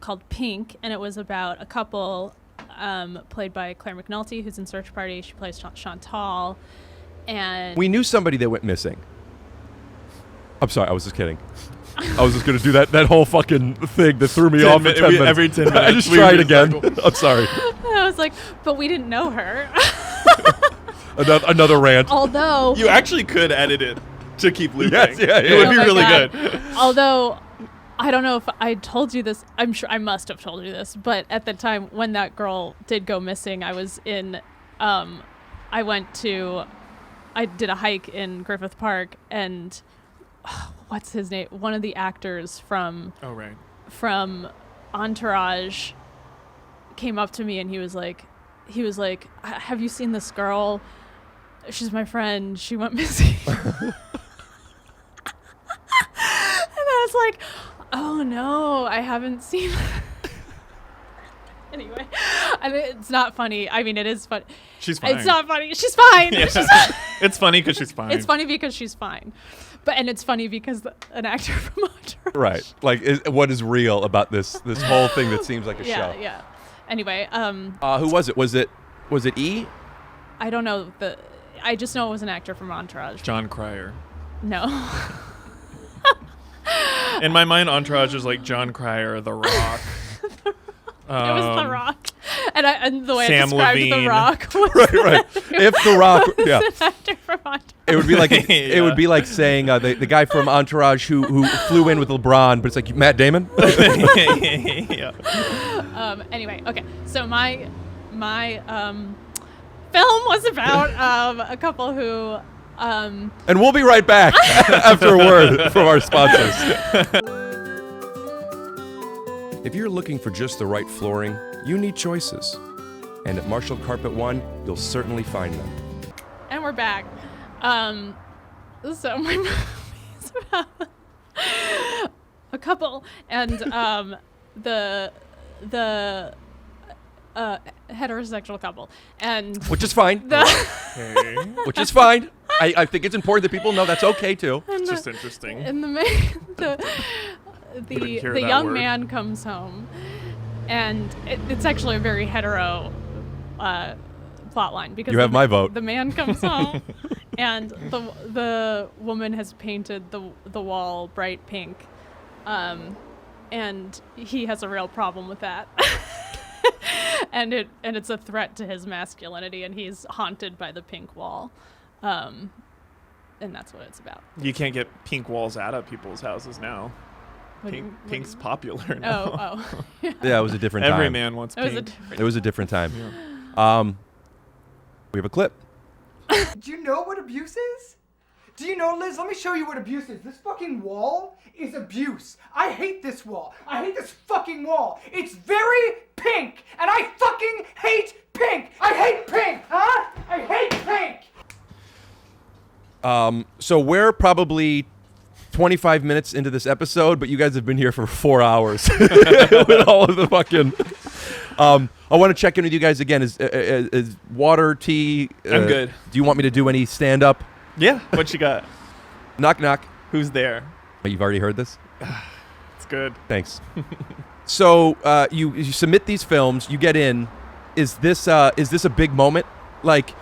called Pink, and it was about a couple played by Claire McNulty, who's in Search Party. She plays Chantal. And We knew somebody that went missing. I'm sorry. I was just kidding. I was just going to do that whole fucking thing that threw me off for 10 minutes. Every 10 minutes. I just we tried were again. circle. I'm sorry. I was like, but we didn't know her. Another rant. Although You actually could edit it to keep looping. Yes, yeah, It yeah. would Oh be my really God. good. Although, I don't know if I told you this. I'm sure I must have told you this. But at the time when that girl did go missing, I was in. I did a hike in Griffith Park, and what's his name? One of the actors from Oh right. Entourage came up to me, and he was like, "Have you seen this girl? She's my friend. She went missing." And I was like, "Oh no, I haven't seen her." Anyway, I mean, it's not funny. I mean, it is funny. She's fine. It's not funny. She's fine. Yeah. She's fine. It's funny because she's fine. It's funny because she's fine. And it's funny because an actor from Entourage. Right. Like, what is real about this whole thing that seems like a Yeah, show? yeah. Anyway, Who was it? Was it E? I don't know I just know it was an actor from Entourage. John Cryer. No. In my mind, Entourage is like John Cryer, The Rock. It was The Rock. And the way Sam I described Levine. The Rock was Right. If The Rock, yeah, an actor from Entourage. it would be like Yeah. it would be like saying the guy from Entourage who flew in with LeBron, but it's like Matt Damon. Yeah. Anyway, okay. So my film was about a couple who And we'll be right back after a word from our sponsors. If you're looking for just the right flooring, you need choices. And at Marshall Carpet One, you'll certainly find them. And we're back. So my movie is about a couple, and the heterosexual couple, and Which is fine. Okay. Which is fine. I think it's important that people know that's okay too. It's just interesting. and Wouldn't hear the that young word. man comes home, and it's actually a very hetero plot line because You have my vote. The man comes home, and the woman has painted the wall bright pink, and he has a real problem with that. and it's a threat to his masculinity, and he's haunted by the pink wall, and that's what it's about. You can't get pink walls out of people's houses now. Pink's popular now. Oh. Yeah, it was a different time. Every man wants It was a pink. different. It was a different time. We have a clip. Do you know what abuse is? Do you know, Liz? Let me show you what abuse is. This fucking wall is abuse. I hate this wall. I hate this fucking wall. It's very pink, and I fucking hate pink. I hate pink, huh? I hate pink. So we're probably 25 minutes into this episode, but you guys have been here for 4 hours with all of the fucking. I want to check in with you guys again. Is water, tea? I'm good. Do you want me to do any stand up? Yeah. What you got? Knock knock. Who's there? Oh, you've already heard this. It's good. Thanks. So you submit these films, you get in. Is this a big moment? Like,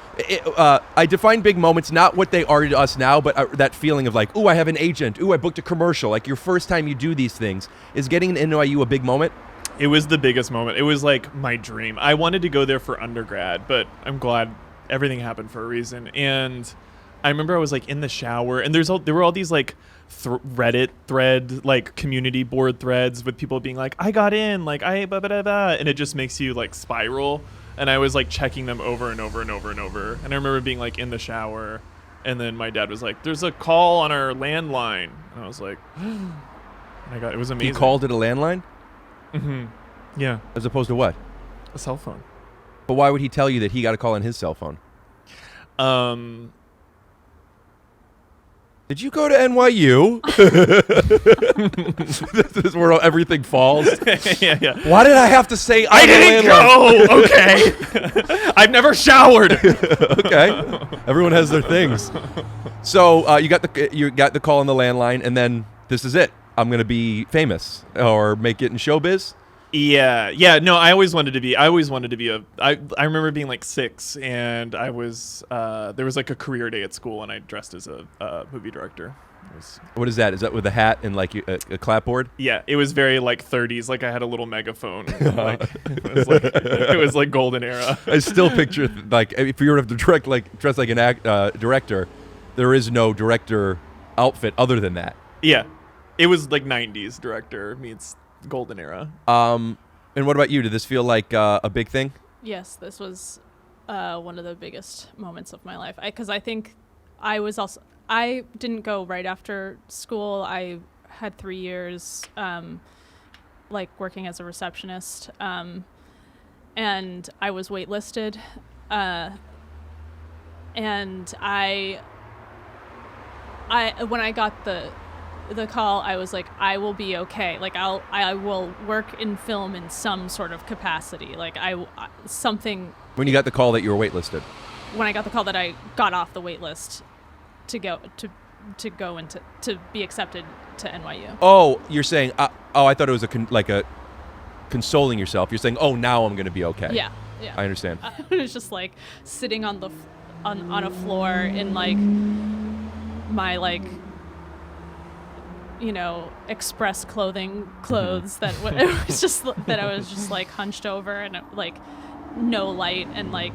I define big moments not what they are to us now, but that feeling of like, ooh, I have an agent. Ooh, I booked a commercial. Like your first time you do these things. Is getting an NYU a big moment? It was the biggest moment. It was like my dream. I wanted to go there for undergrad, but I'm glad everything happened for a reason. And I remember I was like in the shower, and there were all these like Reddit thread, like community board threads with people being like, I got in, like I blah, blah, blah, blah, and it just makes you like spiral. And I was like checking them over and over and over and over. And I remember being like in the shower, and then my dad was like, "There's a call on our landline," and I was like, "Oh my god, it was amazing." You called it a landline, Mm-hmm. Yeah, as opposed to what? a cell phone. But why would he tell you that he got a call on his cell phone? Did you go to NYU? This is where everything falls. yeah. Why did I have to say I didn't go. Okay. I've never showered. Okay. Everyone has their things. So you got the call on the landline, and then this is it. I'm gonna be famous or make it in showbiz. Yeah. No, I always wanted to be I remember being like 6, and I was there was like a career day at school, and I dressed as a movie director. What is that? Is that with a hat and like a clapboard? Yeah, it was very like 30s. Like I had a little megaphone. Like, it was like golden era. I still picture like if you were to dress like an director, there is no director outfit other than that. Yeah, it was like 90s director meets golden era. And what about you? Did this feel like a big thing? Yes, this was one of the biggest moments of my life. Because I think I didn't go right after school. I had 3 years like working as a receptionist, and I was waitlisted, and I when I got the call, I was like, I will be okay. Like I will work in film in some sort of capacity. Like something. When you got the call that you were waitlisted? When I got the call that I got off the wait list to go to be accepted to NYU. Oh, you're saying? I thought it was a consoling yourself. You're saying, oh, now I'm gonna be okay. Yeah. I understand. It was just like sitting on on a floor in like my like, express clothes that it was just that I was just like hunched over and like no light and like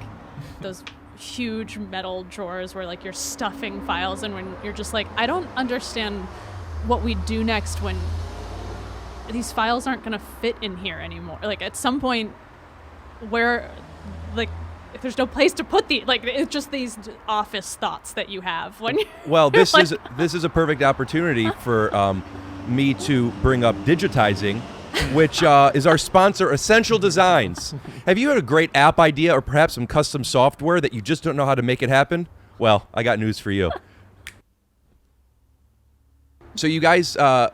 those huge metal drawers where like you're stuffing files, and when you're just like, I don't understand what we do next when these files aren't gonna fit in here anymore. Like at some point where like if there's no place to put it's just these office thoughts that you have when well, this is a perfect opportunity for me to bring up digitizing, which is our sponsor, Essential Designs. Have you had a great app idea or perhaps some custom software that you just don't know how to make it happen? Well, I got news for you. So you guys are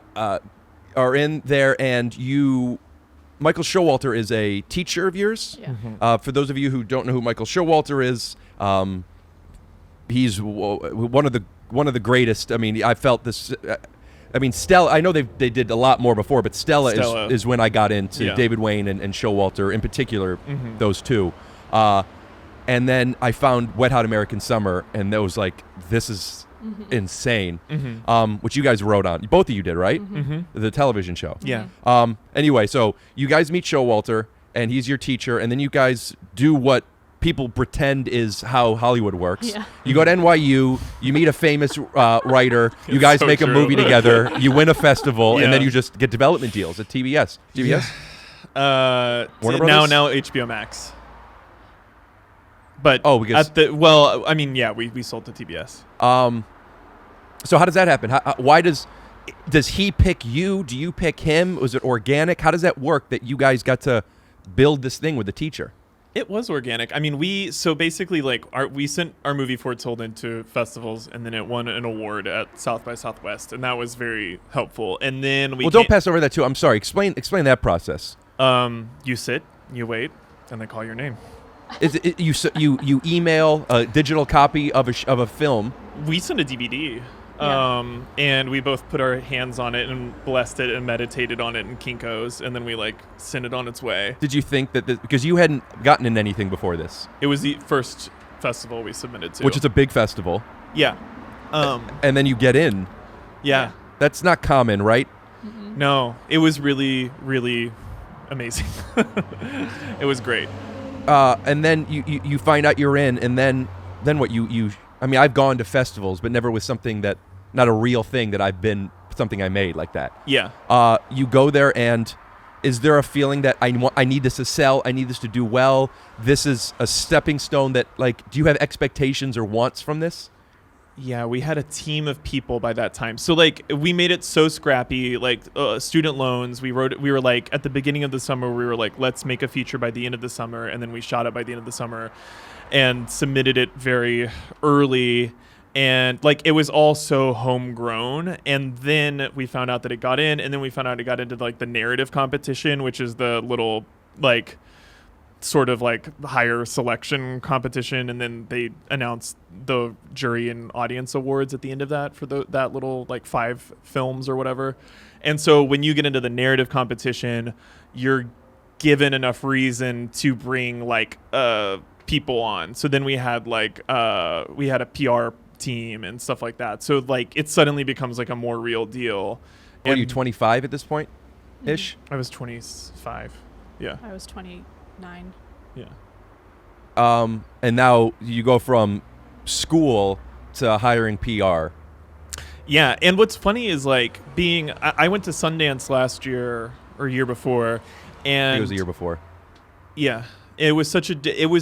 in there, and Michael Showalter is a teacher of yours. Yeah. For those of you who don't know who Michael Showalter is, he's one of the greatest. I mean, I felt this. I mean, Stella, I know they did a lot more before, but Stella. Is when I got into David Wayne and Showalter, in particular, those two. And then I found Wet Hot American Summer, and that was like, this is insane, which you guys wrote on. Both of you did, right? The television show. Yeah. Anyway, so you guys meet Showalter, and he's your teacher, and then you guys do what people pretend is how Hollywood works. Yeah. You go to NYU, you meet a famous writer, you guys so make a true. movie together, you win a festival, and then Yeah. you just get development deals at TBS. TBS? Warner Brothers? Now HBO Max. But because- we sold to TBS. So how does that happen? Why does he pick you? Do you pick him? Was it organic? How does that work that you guys got to build this thing with the teacher? It was organic. I mean, we sent our movie for Tilden to festivals, and then it won an award at South by Southwest, and that was very helpful. And then don't pass over that too. I'm sorry. Explain that process. You sit, you wait, and they call your name. Is it you email a digital copy of a film? We sent a DVD. Yeah. And we both put our hands on it and blessed it and meditated on it in Kinko's, and then we sent it on its way. Did you think that because you hadn't gotten in anything before this? It was the first festival we submitted to, Which is a big festival. yeah. And then you get in. Yeah. That's not common, right? No, it was really, really amazing. It was great. And then you find out you're in, and then what? I mean, I've gone to festivals, but never with something not a real thing that something I made like that. Yeah. You go there, and is there a feeling that I need this to sell? I need this to do well. This is a stepping stone that, do you have expectations or wants from this? Yeah, we had a team of people by that time. So we made it so scrappy, student loans. We were at the beginning of the summer, we were let's make a feature by the end of the summer. And then we shot it by the end of the summer and submitted it very early. And it was all so homegrown. And then we found out that it got in, and then we found out it got into the narrative competition, which is the little sort of higher selection competition, and then they announced the jury and audience awards at the end of that for that little 5 films or whatever. And so when you get into the narrative competition, you're given enough reason to bring people on. So then we had a PR team and stuff like that. So it suddenly becomes a more real deal. Are you 25 at this point ish? I was 25. Yeah. I was 29. Yeah. And now you go from school to hiring PR. Yeah, and what's funny is I went to Sundance last year or year before, and It was a year before. Yeah, it was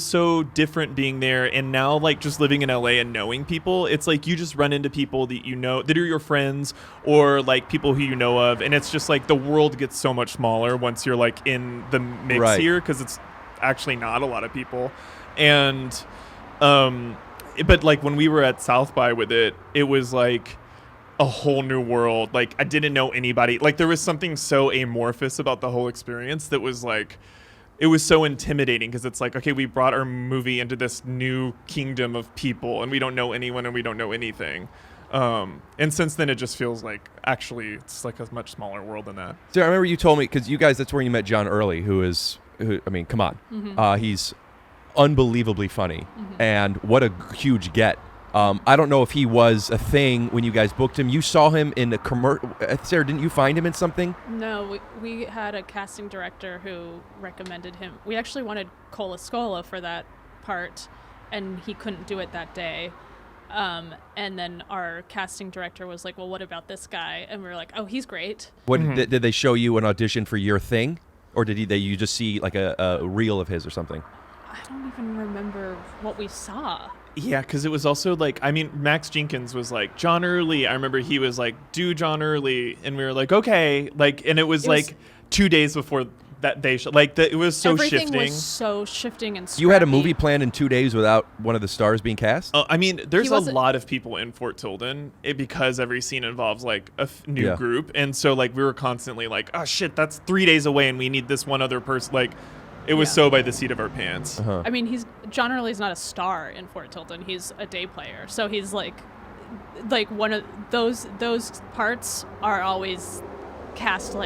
so different being there, and now just living in LA and knowing people, it's you just run into people that you know that are your friends or people who you know of, and it's just the world gets so much smaller once you're in the mix Right. here, because it's actually not a lot of people. And but when we were at South by with it was a whole new world. I didn't know anybody. There was something so amorphous about the whole experience that was it was so intimidating, because it's okay, we brought our movie into this new kingdom of people, and we don't know anyone and we don't know anything. And since then, it just feels actually it's a much smaller world than that. So I remember you told me, because you guys, that's where you met John Early, who I mean, come on. Mm-hmm. He's unbelievably funny, and what a huge get. I don't know if he was a thing when you guys booked him. You saw him in a commercial. Sarah, didn't you find him in something? No, we had a casting director who recommended him. We actually wanted Cola Scola for that part, and he couldn't do it that day. And then our casting director was like, well, what about this guy? And we were like, oh, he's great. What did they show you an audition for your thing? Or did you just see a reel of his or something? I don't even remember what we saw. Yeah, because it was also Max Jenkins was John Early. I remember he was do John Early, and we were okay, and it was 2 days before that they it was so Everything shifting. was so shifting and scrappy. You had a movie planned in 2 days without one of the stars being cast? There's He a wasn't- lot of people in Fort Tilden because every scene involves a new Yeah. group, and so we were constantly oh shit, that's 3 days away, and we need this one other person. It was Yeah. so by the seat of our pants. Uh-huh. I mean, John Early's not a star in Fort Tilden. He's a day player. So he's one of those parts are always cast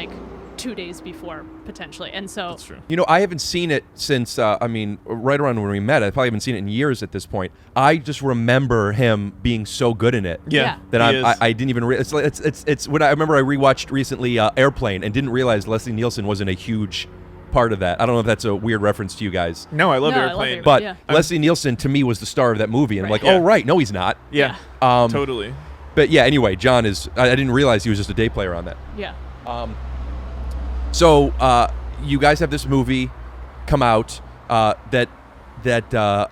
2 days before potentially. And so That's true. I haven't seen it since, right around when we met. I probably haven't seen it in years at this point. I just remember him being so good in it. Yeah, That he is. I didn't even realize. It's when I remember I rewatched recently Airplane and didn't realize Leslie Nielsen wasn't a huge part of that. I don't know if that's a weird reference to you guys. No, I love No, I love Airplane. Airplane. But Yeah. Leslie Nielsen, to me, was the star of that movie. And I'm Right. like, Yeah. oh, right. No, he's not. Yeah, Um, totally. But yeah, anyway, John is... I didn't realize he was just a day player on that. Yeah. So you guys have this movie come out that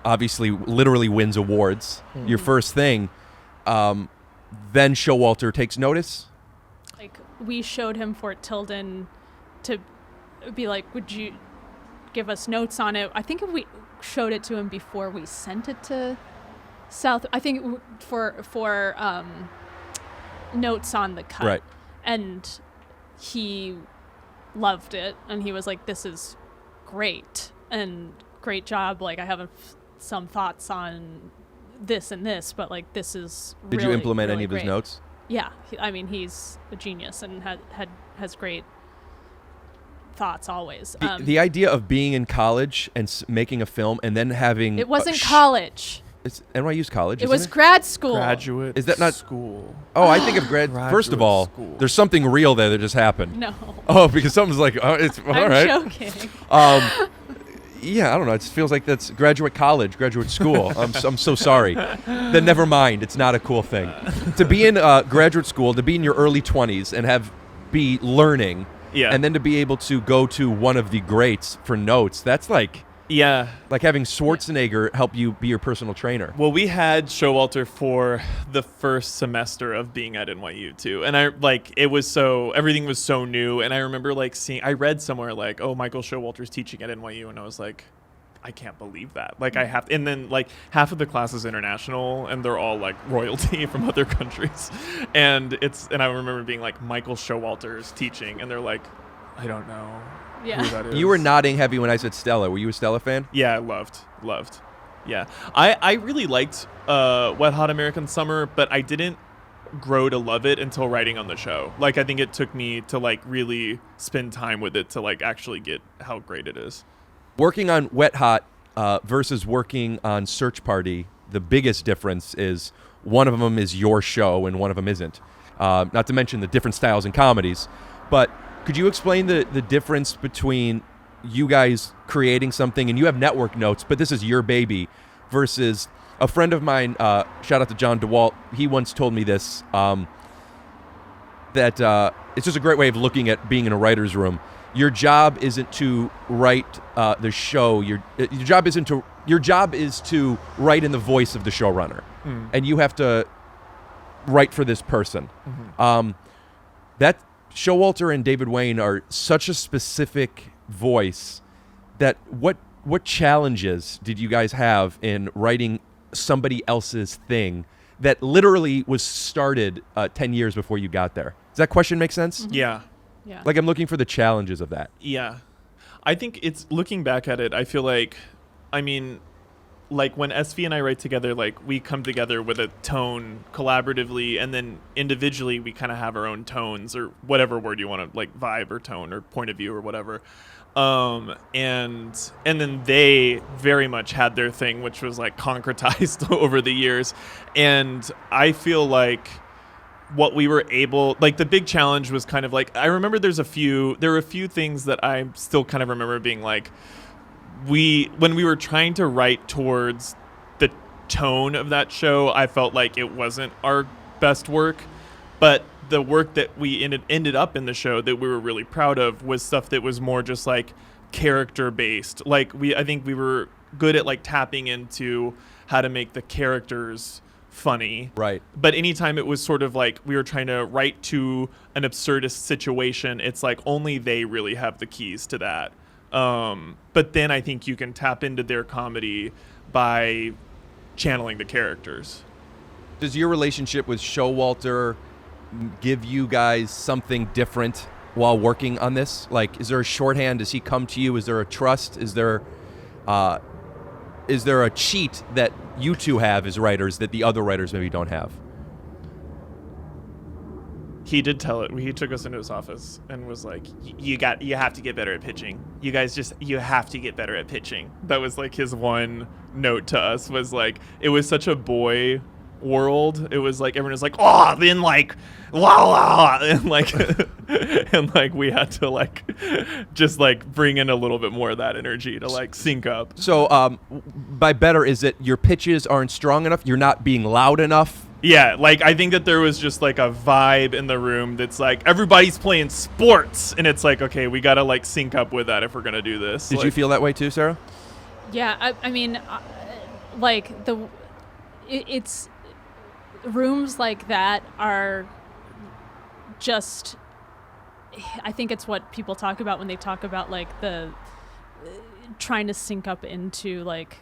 obviously literally wins awards. Your first thing. Then Showalter takes notice. Like, we showed him Fort Tilden to be like, would you give us notes on it? I think if we showed it to him before we sent it to South, I think for notes on the cut. Right. And he loved it, and he was like, this is great, and great job. Like, I have some thoughts on this and this, but like, this is Did you really, implement really any of his great. notes? Yeah, I mean, he's a genius and has great thoughts always. The idea of being in college and making a film and then having... it wasn't college. It's NYU's college, It isn't was it? grad school. Graduate Is that not- school? Oh, I think of First of Graduate all, school. there's something real there that just happened. No, Oh, because something's like, oh, it's all I'm right. joking. Yeah, I don't know. It feels like that's graduate college, graduate school. I'm so sorry. Then never mind. It's not a cool thing. To be in graduate school, to be in your early 20s and be learning, Yeah. and then to be able to go to one of the greats for notes, that's like Yeah. having Schwarzenegger help you be your personal trainer. Well, we had Showalter for the first semester of being at NYU too, and everything was so new, and I remember I read somewhere like, oh, Michael Showalter's teaching at NYU, and I was like, I can't believe that. Like, I have, and then like half of the class is international, and they're all like royalty from other countries, and I remember being like, Michael Showalter's teaching, and they're like, I don't know. Yeah. Who that is. You were nodding heavy when I said Stella. Were you a Stella fan? Yeah, I loved. Yeah. I really liked Wet Hot American Summer, but I didn't grow to love it until writing on the show. Like, I think it took me to like really spend time with it to like actually get how great it is. Working on Wet Hot versus working on Search Party, the biggest difference is one of them is your show and one of them isn't. Not to mention the different styles and comedies. But could you explain the difference between you guys creating something and you have network notes, but this is your baby, versus a friend of mine, shout out to John DeWalt, he once told me this, that it's just a great way of looking at being in a writer's room. Your job isn't to write the show. Your job is to write in the voice of the showrunner, and you have to write for this person. That Showalter and David Wayne are such a specific voice that what challenges did you guys have in writing somebody else's thing that literally was started 10 years before you got there? Does that question make sense? Yeah. Yeah. Like, I'm looking for the challenges of that. Yeah. I think it's looking back at it, I feel like, I mean, like when SV and I write together, like we come together with a tone collaboratively, and then individually we kind of have our own tones or whatever word you want to, like vibe or tone or point of view or whatever. And then they very much had their thing, which was like concretized over the years. And I feel like what we were able, like the big challenge was kind of like, I remember there were a few things that I still kind of remember being like, when we were trying to write towards the tone of that show, I felt like it wasn't our best work, but the work that we ended up in the show that we were really proud of was stuff that was more just like character based. Like I think we were good at like tapping into how to make the characters funny. Right. But anytime it was sort of like we were trying to write to an absurdist situation, it's like only they really have the keys to that. But then I think you can tap into their comedy by channeling the characters. Does your relationship with Showalter give you guys something different while working on this? Like, is there a shorthand? Does he come to you? Is there a trust? Is there a cheat that you two have as writers that the other writers maybe don't have? He did tell it. He took us into his office and was like, you have to get better at pitching. You guys you have to get better at pitching. That was like his one note to us, was like, it was such a boy world. It was like everyone was like, oh, then like, la la, and like, and like we had to like, just like bring in a little bit more of that energy to like sync up. So, by better, is it your pitches aren't strong enough? You're not being loud enough? Yeah, like I think that there was just like a vibe in the room that's like everybody's playing sports, and it's like, okay, we gotta like sync up with that if we're gonna do this. Did like, you feel that way too, Sarah? Yeah, I mean, like it's rooms like that are just, I think it's what people talk about when they talk about like the trying to sync up into like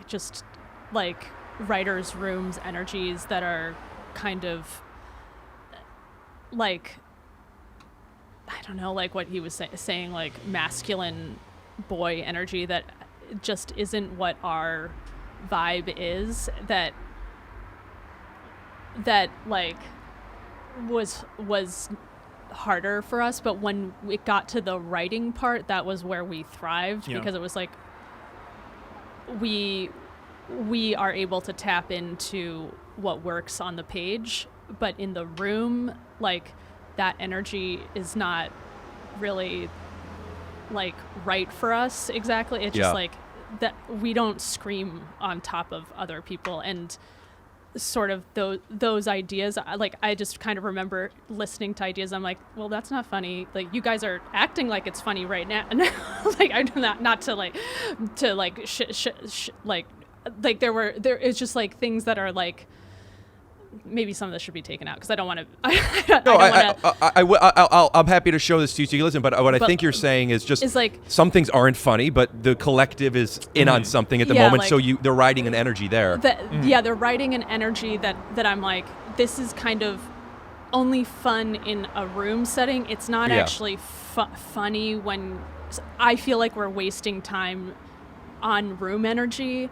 just like writers' rooms energies that are kind of like, I don't know, like what he was saying, like masculine boy energy that just isn't what our vibe is, that like was harder for us. But when it got to the writing part, that was where we thrived, because it was like we are able to tap into what works on the page, but in the room, like that energy is not really like right for us exactly. It's just like that we don't scream on top of other people, and sort of those ideas, like I just kind of remember listening to ideas. I'm like, well, that's not funny. Like you guys are acting like it's funny right now. Like I do not to like like there is just like things that are like, maybe some of this should be taken out because I don't want to. No, I'm happy to show this to you so you can listen. But what I think you're saying is just like some things aren't funny, but the collective is in on something at the moment. Like, so they're riding an energy there. Yeah, they're riding an energy that I'm like, this is kind of only fun in a room setting. It's not actually funny when I feel like we're wasting time on room energy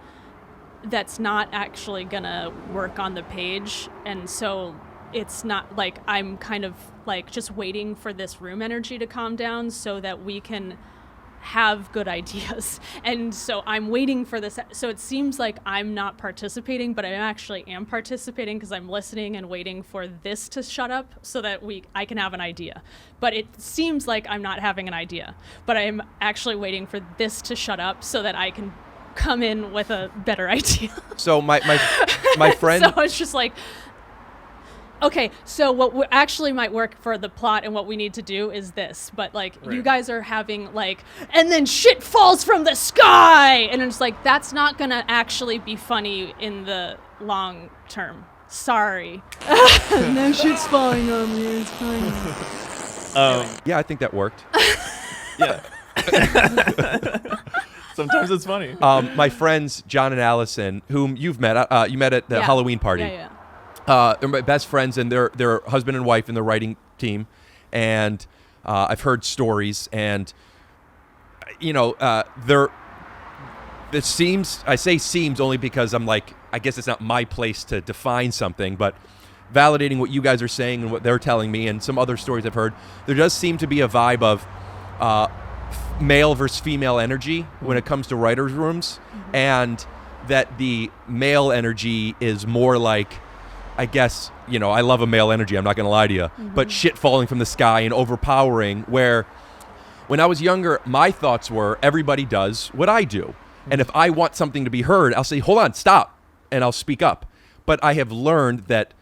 that's not actually gonna work on the page. And so it's not like I'm kind of like just waiting for this room energy to calm down so that we can have good ideas. And so I'm waiting for this. So it seems like I'm not participating, but I actually am participating because I'm listening and waiting for this to shut up so that I can have an idea. But it seems like I'm not having an idea, but I'm actually waiting for this to shut up so that I can come in with a better idea. So my friend. So it's just like, okay, so what actually might work for the plot and what we need to do is this, but like you guys are having like, and then shit falls from the sky, and it's like that's not gonna actually be funny in the long term. Sorry. No shit's falling on me. It's funny. Yeah, I think that worked. Yeah. Sometimes it's funny. My friends John and Allison, whom you've met, you met at the Halloween party. Yeah. They're my best friends, and they're husband and wife in the writing team, and I've heard stories, and you know, it seems, I say seems only because I'm like, I guess it's not my place to define something, but validating what you guys are saying and what they're telling me, and some other stories I've heard, there does seem to be a vibe of male versus female energy when it comes to writers' rooms, and that the male energy is more like, I guess, you know, I love a male energy, I'm not going to lie to you, but shit falling from the sky and overpowering, where when I was younger, my thoughts were everybody does what I do. And if I want something to be heard, I'll say, hold on, stop, and I'll speak up. But I have learned that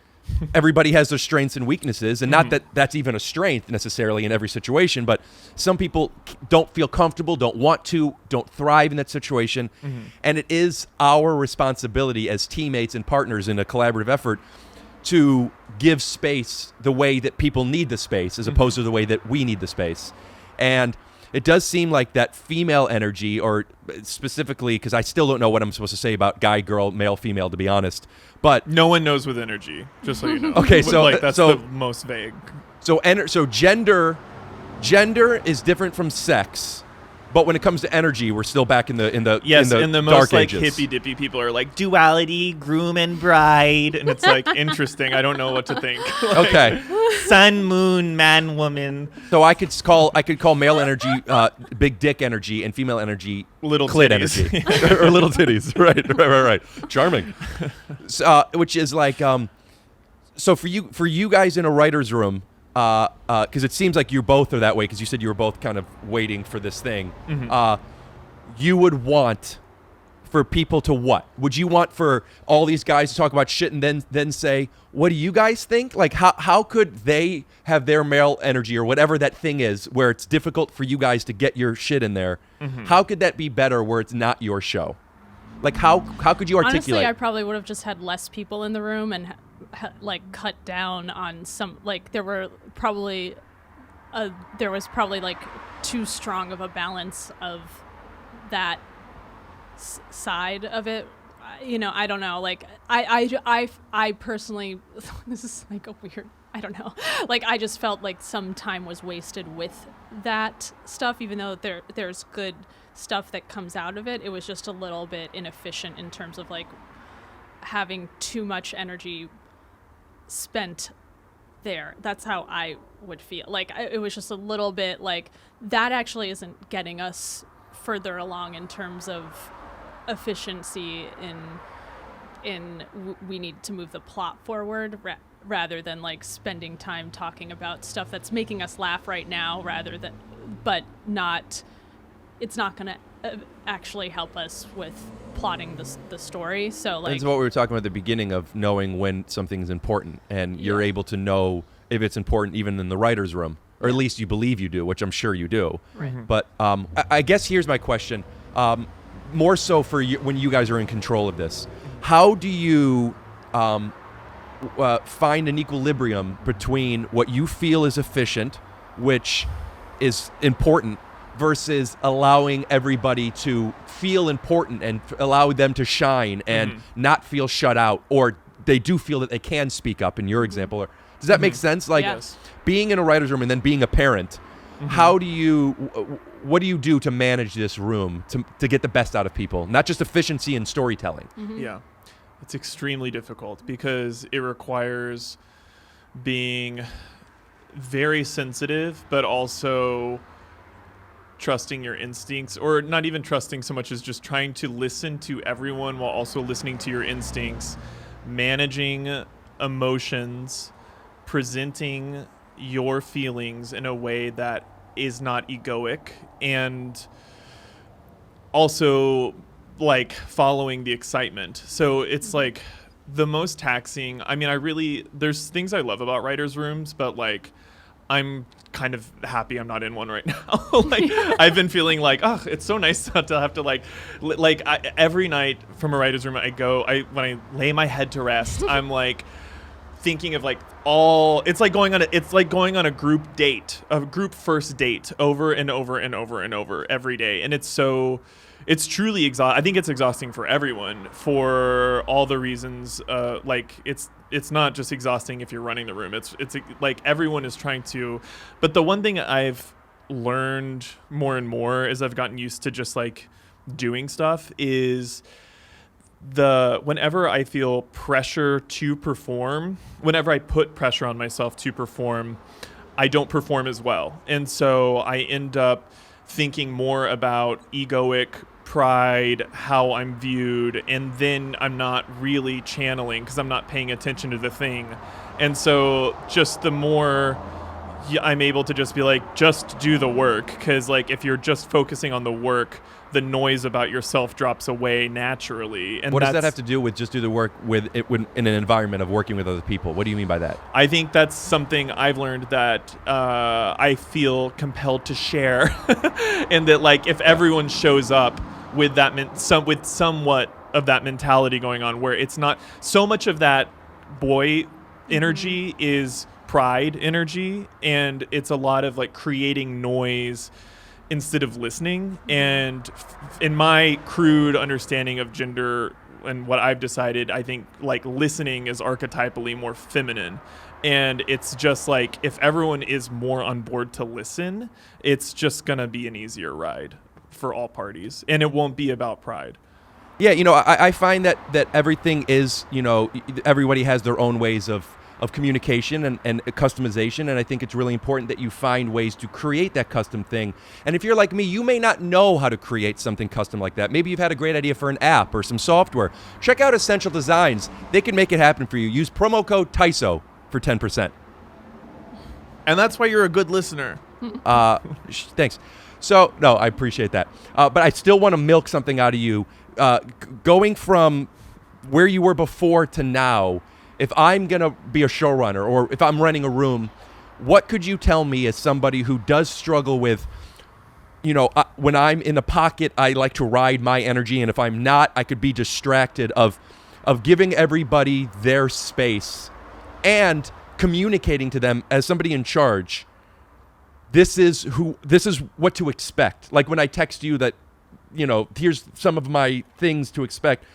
everybody has their strengths and weaknesses, and not that that's even a strength necessarily in every situation, but some people don't feel comfortable, don't want to, don't thrive in that situation. And it is our responsibility as teammates and partners in a collaborative effort to give space the way that people need the space as opposed to the way that we need the space. And it does seem like that female energy, or specifically, because I still don't know what I'm supposed to say about guy, girl, male, female, to be honest. But no one knows with energy, just so you know. Okay, so like that's the most vague. So gender is different from sex, But when it comes to energy, we're still back in the Yes, in and the dark most like ages. hippy dippy people are like duality, groom and bride, and it's like interesting. I don't know what to think. Like, Okay, sun, moon, man, woman, so I could call male energy big dick energy and female energy little clit titties. energy or little titties. Right. Charming. Which is like so for you guys in a writer's room. Because it seems like you both are that way. Because you said you were both kind of waiting for this thing. You would want for people to what? Would you want for all these guys to talk about shit and then say, what do you guys think? Like how could they have their male energy or whatever that thing is where it's difficult for you guys to get your shit in there? How could that be better where it's not your show? Like how could you articulate? Honestly, I probably would have just had less people in the room and like cut down on some, like there was probably like too strong of a balance of that side of it. I don't know. Like I personally, this is like a weird, I don't know. Like I just felt like some time was wasted with that stuff, even though there's good stuff that comes out of it. It was just a little bit inefficient in terms of like having too much energy spent there. That's how I would feel. Like it was just a little bit like that actually isn't getting us further along in terms of efficiency in we need to move the plot forward rather than like spending time talking about stuff that's making us laugh right now but it's not going to actually help us with plotting the story. So like that's what we were talking about at the beginning of knowing when something's important, and you're able to know if it's important even in the writer's room, or at least you believe you do, which I'm sure you do. Right. But I guess here's my question, more so for you, when you guys are in control of this, how do you find an equilibrium between what you feel is efficient, which is important, versus allowing everybody to feel important and allow them to shine and not feel shut out, or they do feel that they can speak up in your example? Does that make sense? Like Yes. being in a writer's room and then being a parent, what do you do to manage this room to get the best out of people, not just efficiency and storytelling? Yeah. It's extremely difficult because it requires being very sensitive, but also trusting your instincts, or not even trusting so much as just trying to listen to everyone while also listening to your instincts, managing emotions, presenting your feelings in a way that is not egoic, and also like following the excitement. So it's like the most taxing. I mean, there's things I love about writers' rooms, but like I'm kind of happy I'm not in one right now. Like I've been feeling like, it's so nice not to have to every night from a writer's room when I lay my head to rest, I'm like thinking of like it's like going on a group first date over and over and over and over every day. And it's truly exhausting. I think it's exhausting for everyone for all the reasons. Like it's not just exhausting if you're running the room. It's like everyone is trying to. But the one thing I've learned more and more as I've gotten used to just like doing stuff is whenever I feel pressure to perform, whenever I put pressure on myself to perform, I don't perform as well. And so I end up thinking more about egoic pride, how I'm viewed, and then I'm not really channeling because I'm not paying attention to the thing. And so just the more I'm able to just be like, just do the work, because like if you're just focusing on the work, the noise about yourself drops away naturally. And what does that have to do with just do the work with it in an environment of working with other people? What do you mean by that? I think that's something I've learned that I feel compelled to share, and that like if everyone shows up with that with somewhat of that mentality going on, where it's not so much of that boy energy is pride energy, and it's a lot of like creating noise instead of listening. And in my crude understanding of gender and what I've decided, I think like listening is archetypally more feminine. And it's just like if everyone is more on board to listen, it's just gonna be an easier ride for all parties, and it won't be about pride. Yeah, I find that everything is, everybody has their own ways of communication and customization, and I think it's really important that you find ways to create that custom thing. And if you're like me, you may not know how to create something custom like that. Maybe you've had a great idea for an app or some software. Check out Essential Designs. They can make it happen for you. Use promo code TYSO for 10%. And that's why you're a good listener. Thanks. So, no, I appreciate that. But I still want to milk something out of you. Going from where you were before to now, if I'm going to be a showrunner or if I'm running a room, what could you tell me as somebody who does struggle with, when I'm in a pocket, I like to ride my energy, and if I'm not, I could be distracted of giving everybody their space and communicating to them as somebody in charge. This is what to expect. Like when I text you that, here's some of my things to expect.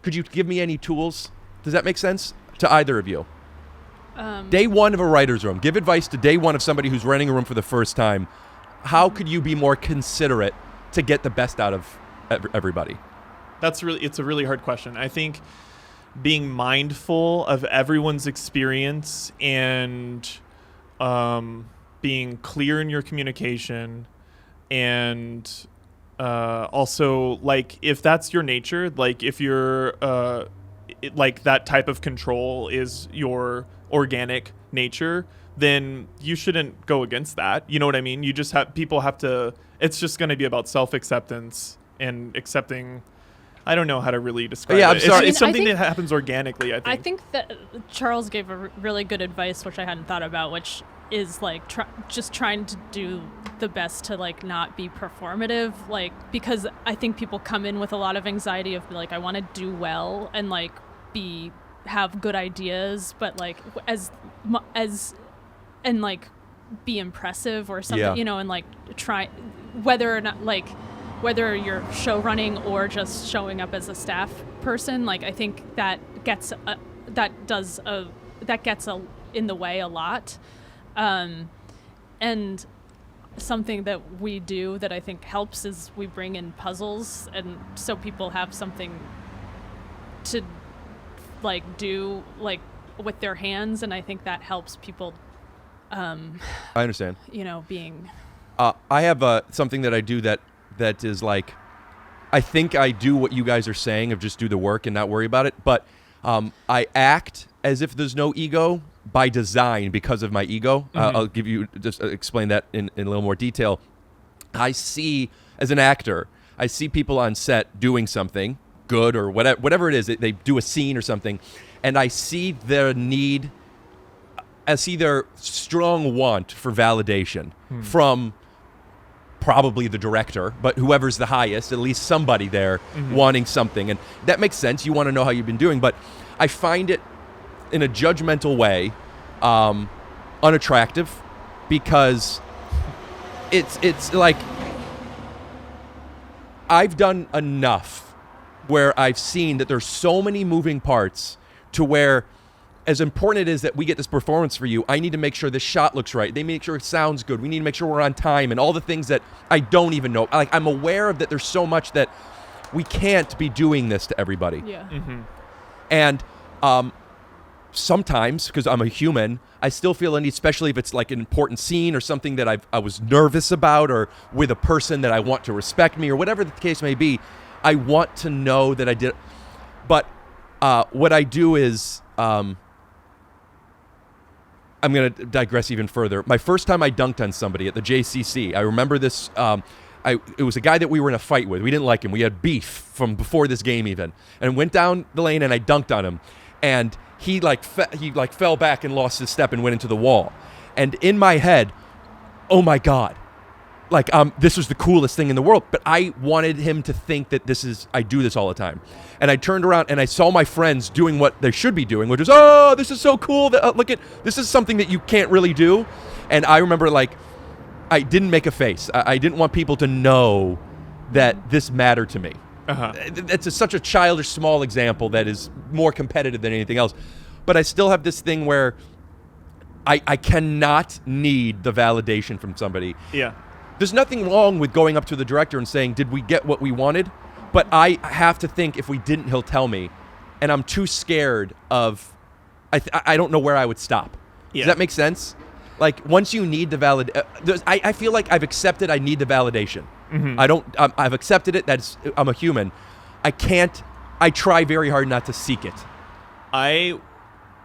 Could you give me any tools? Does that make sense to either of you? Day one of a writer's room. Give advice to day one of somebody who's renting a room for the first time. How could you be more considerate to get the best out of everybody? It's a really hard question. I think being mindful of everyone's experience and being clear in your communication, and also, like, if that's your nature, like if you're like that type of control is your organic nature, then you shouldn't go against that. You know what I mean? You just people have to, it's just going to be about self-acceptance and accepting. I don't know how to really describe it. I'm sorry. It's something that happens organically, I think. I think that Charles gave a really good advice, which I hadn't thought about, which is like just trying to do the best to like not be performative, like, because I think people come in with a lot of anxiety of like, I want to do well and like have good ideas, but like as and like be impressive or something, and like try, whether or not, like whether you're show running or just showing up as a staff person, like I think that gets in the way a lot. And something that we do that I think helps is we bring in puzzles, and so people have something to like do like with their hands, and I think that helps people. I understand. Being. I have something that I do that is like, I think I do what you guys are saying of just do the work and not worry about it, but I act as if there's no ego by design because of my ego. I'll give you just explain that in a little more detail. I see, as an actor, I see people on set doing something good or whatever it is. They do a scene or something, and I see their need, I see their strong want for validation from probably the director, but whoever's the highest, at least somebody there wanting something. And that makes sense. You want to know how you've been doing, but I find it in a judgmental way unattractive, because it's like I've done enough where I've seen that there's so many moving parts to where, as important it is that we get this performance for you, I need to make sure this shot looks right. They make sure it sounds good. We need to make sure we're on time, and all the things that I don't even know. Like, I'm aware of that there's so much that we can't be doing this to everybody. Yeah. And sometimes, because I'm a human, I still feel a need, especially if it's like an important scene or something that I was nervous about, or with a person that I want to respect me, or whatever the case may be. I want to know that I did. But what I do is, I'm going to digress even further. My first time I dunked on somebody at the JCC, I remember this. It was a guy that we were in a fight with. We didn't like him. We had beef from before this game even. And went down the lane and I dunked on him. And he fell back and lost his step and went into the wall. And in my head, oh my God, like this was the coolest thing in the world. But I wanted him to think that I do this all the time. And I turned around and I saw my friends doing what they should be doing, which is, oh, this is so cool. Look at, this is something that you can't really do. And I remember, like, I didn't make a face. I didn't want people to know that this mattered to me. It's such a childish, small example that is more competitive than anything else. But I still have this thing where I cannot need the validation from somebody. Yeah. there's nothing wrong with going up to the director and saying, did we get what we wanted? But I have to think if we didn't, he'll tell me. And I'm too scared of, I don't know where I would stop. Yeah. Does that make sense? Like, once you need the I feel like I've accepted I need the validation. Mm-hmm. I've accepted it. I'm a human. I try very hard not to seek it.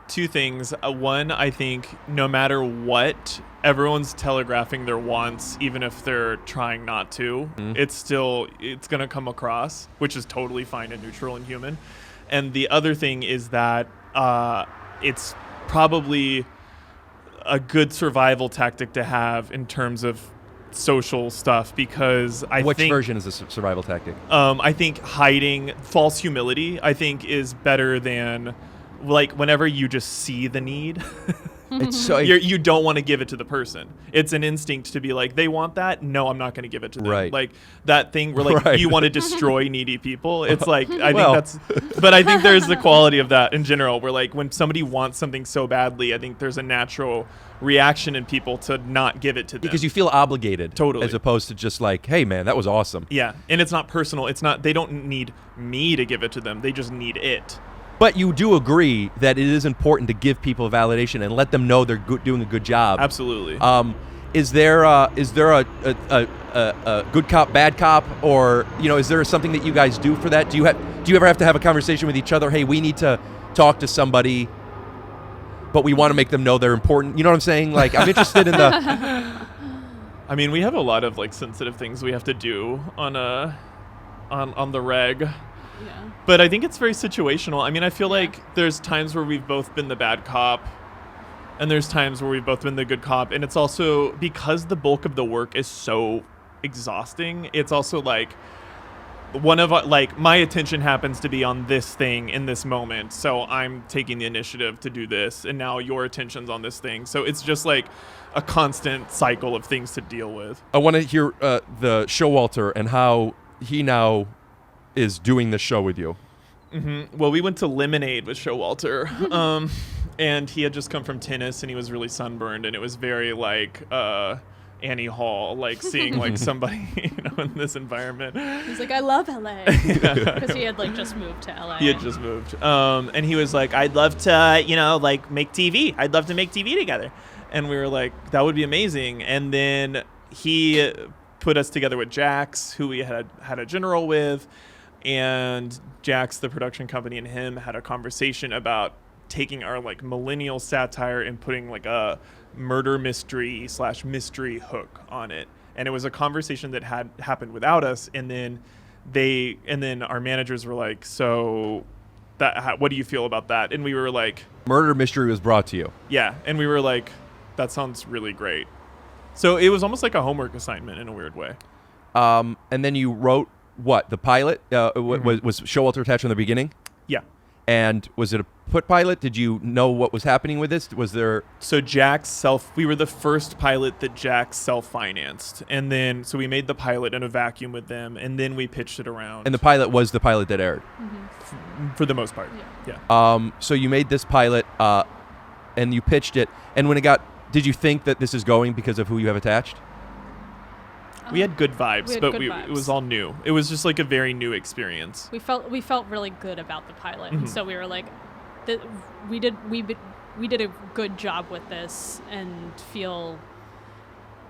Two things. One, I think no matter what, everyone's telegraphing their wants, even if they're trying not to. It's going to come across, which is totally fine and neutral and human. And the other thing is that it's probably a good survival tactic to have in terms of social stuff, because Which version is a survival tactic? I think hiding false humility, I think, is better than, like, whenever you just see the need. It's so You don't want to give it to the person. It's an instinct to be like, they want that? No, I'm not going to give it to them. Right. Like that thing where like Right. you want to destroy needy people. It's like, Well. but I think there's the quality of that in general, where like when somebody wants something so badly, I think there's a natural reaction in people to not give it to them. because you feel obligated. Totally. As opposed to just like, hey, man, that was awesome. Yeah. And it's not personal. They don't need me to give it to them. They just need it. But you do agree that it is important to give people validation and let them know they're doing a good job. Absolutely. Is there a good cop, bad cop, or is there something that you guys do for that? Do you ever have to have a conversation with each other? Hey, we need to talk to somebody, but we want to make them know they're important. You know what I'm saying? Like, I'm interested in the. I mean, we have a lot of like sensitive things we have to do on the reg. Yeah. But I think it's very situational. I mean, I feel like there's times where we've both been the bad cop, and there's times where we've both been the good cop. And it's also because the bulk of the work is so exhausting. It's also like my attention happens to be on this thing in this moment. So I'm taking the initiative to do this. And now your attention's on this thing. So it's just like a constant cycle of things to deal with. I want to hear the Showalter and how he now is doing the show with you. Mm-hmm. Well, we went to Lemonade with Showalter, and he had just come from tennis, and he was really sunburned, and it was very like Annie Hall, like seeing like somebody in this environment. He's like, I love LA, because he had like just moved to LA. He had just moved, and he was like, I'd love to like make TV. I'd love to make TV together, and we were like, that would be amazing. And then he put us together with Jax, who we had a general with. And Jax, the production company, and him had a conversation about taking our like millennial satire and putting like a murder mystery / mystery hook on it. And it was a conversation that had happened without us. And then our managers were like, so what do you feel about that? And we were like, Murder Mystery was brought to you. yeah. And we were like, that sounds really great. So it was almost like a homework assignment in a weird way. And then you wrote what? The pilot? Was Showalter attached from the beginning? Yeah. And was it a put pilot? Did you know what was happening with this? Was there... So we were the first pilot that Jax self-financed. And then, so we made the pilot in a vacuum with them, and then we pitched it around. And the pilot was the pilot that aired? For the most part, yeah. So you made this pilot, and you pitched it, and when it got... Did you think that this is going because of who you have attached? We had good vibes, vibes. It was all new. It was just like a very new experience. We felt really good about the pilot, and so we were like, we did a good job with this, and feel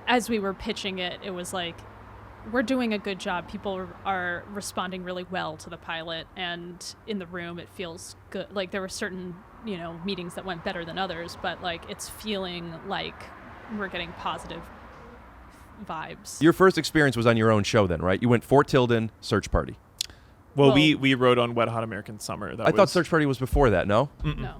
as we were pitching it, it was like, we're doing a good job. People are responding really well to the pilot, and in the room it feels good. Like there were certain meetings that went better than others, but like it's feeling like we're getting positive vibes. Your first experience was on your own show then, right? You went Fort Tilden, Search Party. Well, we wrote on Wet Hot American Summer. I thought Search Party was before that, no? No.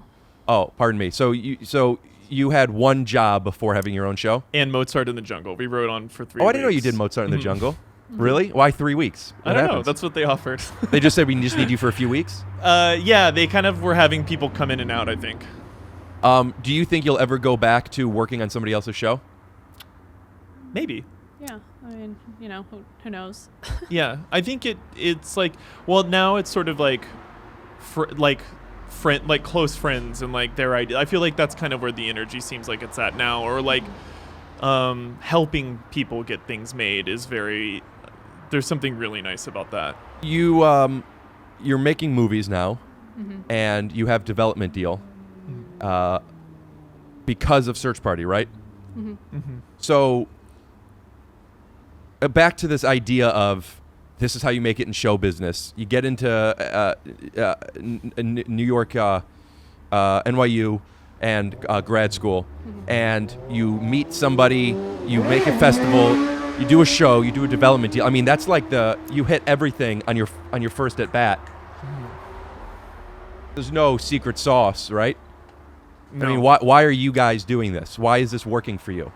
Oh, pardon me. So you had one job before having your own show? And Mozart in the Jungle. We wrote on for 3 weeks. Oh, I didn't know you did Mozart in the Jungle. Really? Why 3 weeks? I don't know. That's what they offered. They just said we just need you for a few weeks? Yeah, they kind of were having people come in and out, I think. Do you think you'll ever go back to working on somebody else's show? Maybe. Yeah, I mean, who knows? Yeah, I think it's like, well, now it's sort of like, close friends and like their idea. I feel like that's kind of where the energy seems like it's at now, or like helping people get things made is there's something really nice about that. You're making movies now, and you have development deal because of Search Party, right? So back to this idea of this is how you make it in show business. You get into New York, NYU, and grad school, and you meet somebody, you make a festival, you do a show, you do a development deal. I mean, that's like you hit everything on your first at bat. There's no secret sauce, right? No. I mean, why are you guys doing this? Why is this working for you?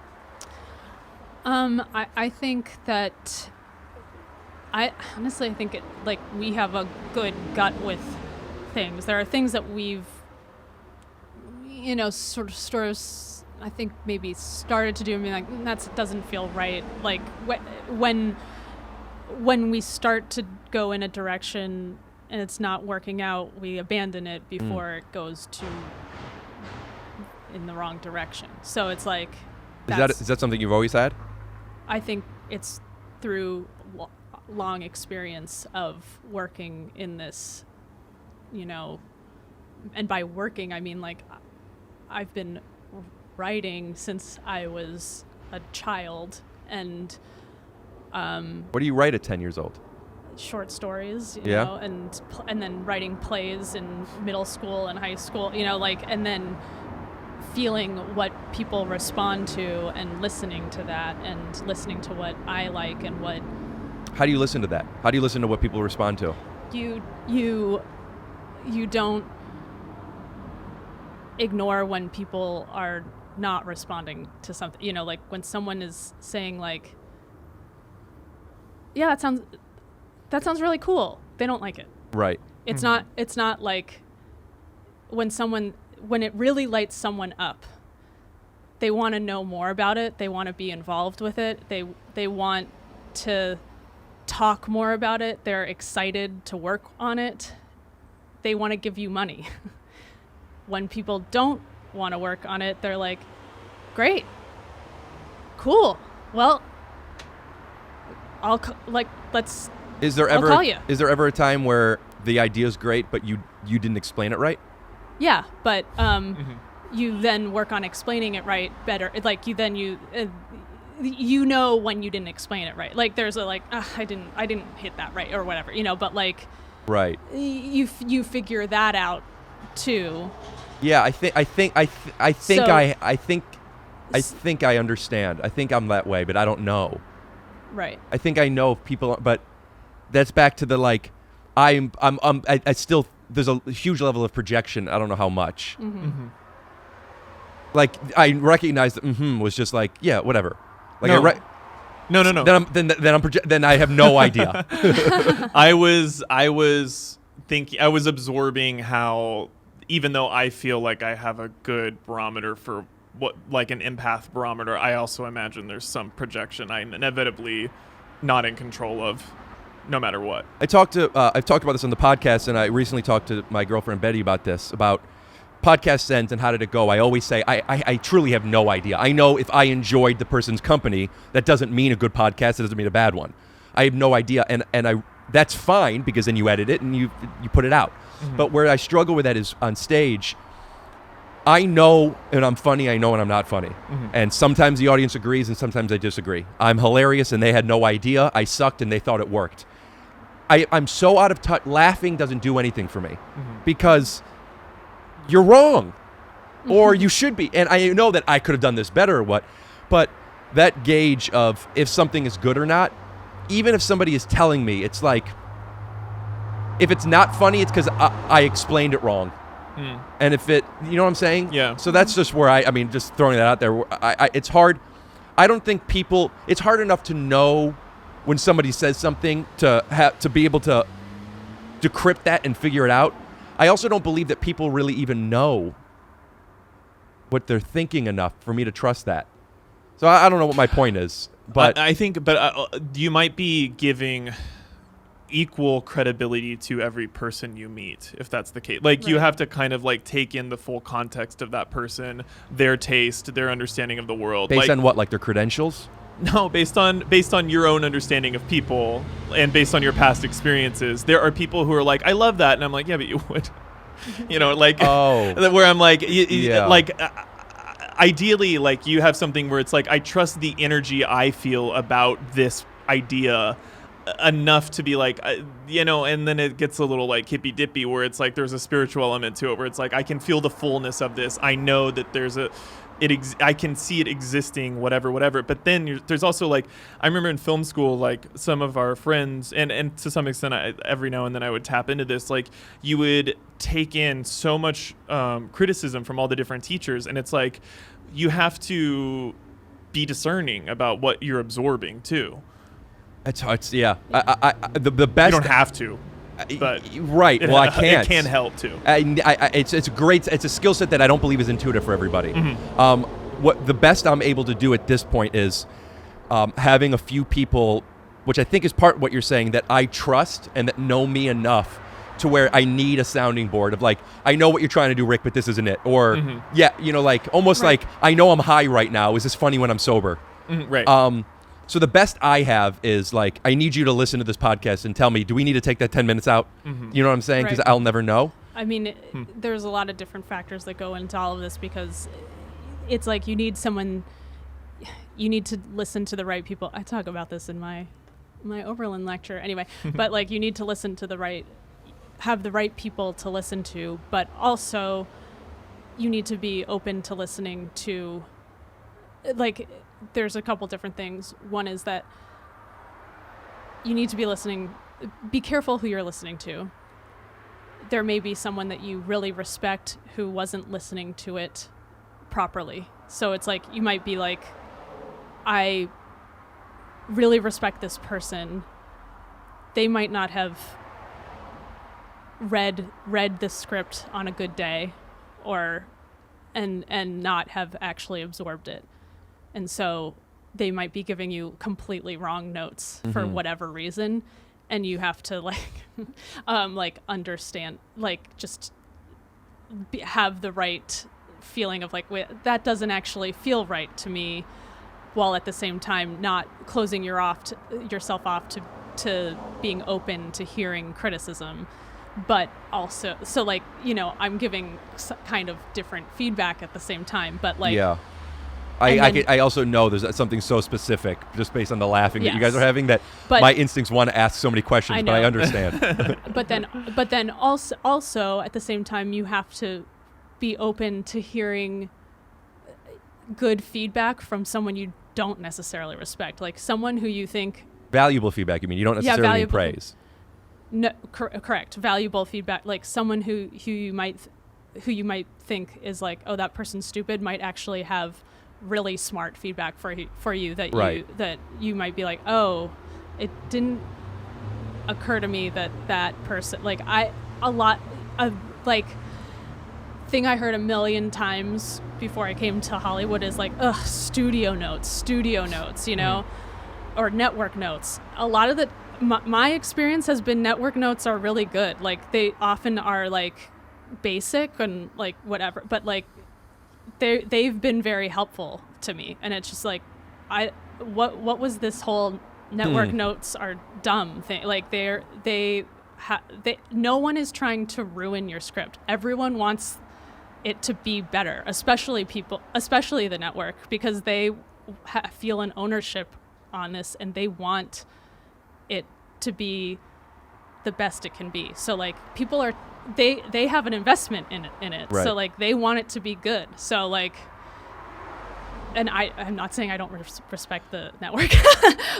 I think that I think we have a good gut with things. There are things that we've sort of I think maybe started to do and be like, that doesn't feel right. Like when we start to go in a direction and it's not working out, we abandon it before it goes in the wrong direction. So it's like Is that something you've always had? I think it's through long experience of working in this, and by working I mean like I've been writing since I was a child, and What do you write at 10 years old? short stories, you Yeah. know, and then writing plays in middle school and high school, and then feeling what people respond to and listening to that and listening to what I like and what How do you listen to that? How do you listen to what people respond to? you don't ignore when people are not responding to something, like when someone is saying like, yeah, that sounds really cool. They don't like it. Right. It's not like when it really lights someone up, they want to know more about it. They want to be involved with it. They want to talk more about it. They're excited to work on it. They want to give you money. When people don't want to work on it, they're like, great, cool. Well, let's. Is there I'll ever call you. Is there ever a time where the idea's great but you didn't explain it right? Yeah, but you then work on explaining it right better. Like when you didn't explain it right. Like there's I didn't hit that right or whatever, But like, Right. you figure that out too. Yeah, I think So- I think I understand. I think I'm that way, but I don't know. Right. I think I know if people, but that's back to the like, I still, there's a huge level of projection. I don't know how much. Like I recognize that was just like, yeah, whatever. Like No. Then I have no idea. I was thinking, I was absorbing how, even though I feel like I have a good barometer for what, like an empath barometer, I also imagine there's some projection I'm inevitably not in control of, no matter what. I've talked about this on the podcast, and I recently talked to my girlfriend Betty about this, about podcast sends and how did it go. I always say I truly have no idea. I know if I enjoyed the person's company, that doesn't mean a good podcast. It doesn't mean a bad one. I have no idea, and that's fine because then you edit it and you put it out. But where I struggle with that is on stage. I know and I'm funny. I know and I'm not funny. And sometimes the audience agrees and sometimes they disagree. I'm hilarious and they had no idea. I sucked and they thought it worked. I'm so out of touch. Laughing doesn't do anything for me because you're wrong or you should be. And I know that I could have done this better or what, but that gauge of if something is good or not, even if somebody is telling me, it's like, if it's not funny, it's because I explained it wrong. And if it, you know what I'm saying? Yeah. So that's just where I mean, just throwing that out there. It's hard. I don't think it's hard enough to know when somebody says something to be able to decrypt that and figure it out. I also don't believe that people really even know what they're thinking enough for me to trust that. So I don't know what my point is, but I think, you might be giving, equal credibility to every person you meet, if that's the case. Like, you have to kind of like take in the full context of that person, their taste, their understanding of the world. Based like, on what, like their credentials? No, based on your own understanding of people and based on your past experiences. There are people who are like, I love that, and I'm like, yeah, but you would, like, where I'm like, like. Ideally, like, you have something where it's like, I trust the energy I feel about this idea enough to be like, and then it gets a little like hippy dippy where it's like there's a spiritual element to it where it's like I can feel the fullness of this. I know that I can see it existing, whatever. But then there's also like, I remember in film school, like some of our friends, and to some extent, every now and then I would tap into this. Like, you would take in so much criticism from all the different teachers, and it's like you have to be discerning about what you're absorbing too. It's the best. You don't have to. But right. Well, I can't. It can help too. It's great. It's a skill set that I don't believe is intuitive for everybody. Mm-hmm. What the best I'm able to do at this point is having a few people, which I think is part of what you're saying, that I trust and that know me enough to where I need a sounding board of like, I know what you're trying to do, Rick, but this isn't it. Or like almost like I know I'm high right now. Is this funny when I'm sober? Mm-hmm. Right. So the best I have is like, I need you to listen to this podcast and tell me, do we need to take that 10 minutes out? Mm-hmm. You know what I'm saying? Because I'll never know. I mean, there's a lot of different factors that go into all of this because it's like you need to listen to the right people. I talk about this in my Oberlin lecture anyway, but like you need to listen to have the right people to listen to, but also you need to be open to listening to, like, there's a couple different things. One is that you need to be careful who you're listening to. There may be someone that you really respect who wasn't listening to it properly. So it's like, you might be like, I really respect this person. They might not have read the script on a good day and not have actually absorbed it. And so they might be giving you completely wrong notes for whatever reason. And you have to understand, just have the right feeling of like, wait, that doesn't actually feel right to me, while at the same time not closing yourself off to being open to hearing criticism. But also, so I'm giving kind of different feedback at the same time, but I also know there's something so specific just based on the laughing that you guys Yes. are having that my instincts want to ask so many questions, but I understand. but then also at the same time, you have to be open to hearing good feedback from someone you don't necessarily respect, like someone who you think Valuable feedback, you mean? You don't necessarily mean praise. No, correct. Valuable feedback, like someone who you might think is like, oh, that person's stupid, might actually have really smart feedback for you that you might be like, oh, it didn't occur to me that person, thing I heard a million times before I came to Hollywood is like, ugh, studio notes, you know, or network notes. A lot of my experience has been network notes are really good. Like, they often are like basic and like whatever, but like they've been very helpful to me. And it's just like, what was this whole network notes are dumb thing? Like, no one is trying to ruin your script. Everyone wants it to be better, especially the network, because they feel an ownership on this and they want it to be the best it can be. So like, people are, they have an investment in it. Right. So like, they want it to be good. So like, and I'm not saying I don't respect the network,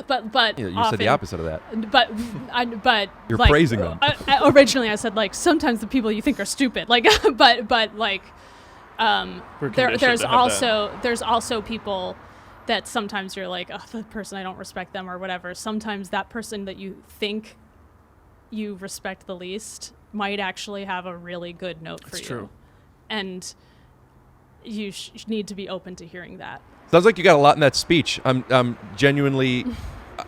but You often, said the opposite of that. But You're like, praising them. Originally, I said like, sometimes the people you think are stupid, like, but like, there's also people that sometimes you're like, oh, the person, I don't respect them or whatever. Sometimes that person that you think you respect the least might actually have a really good note for you. True. And you need to be open to hearing that. Sounds like you got a lot in that speech. I'm genuinely,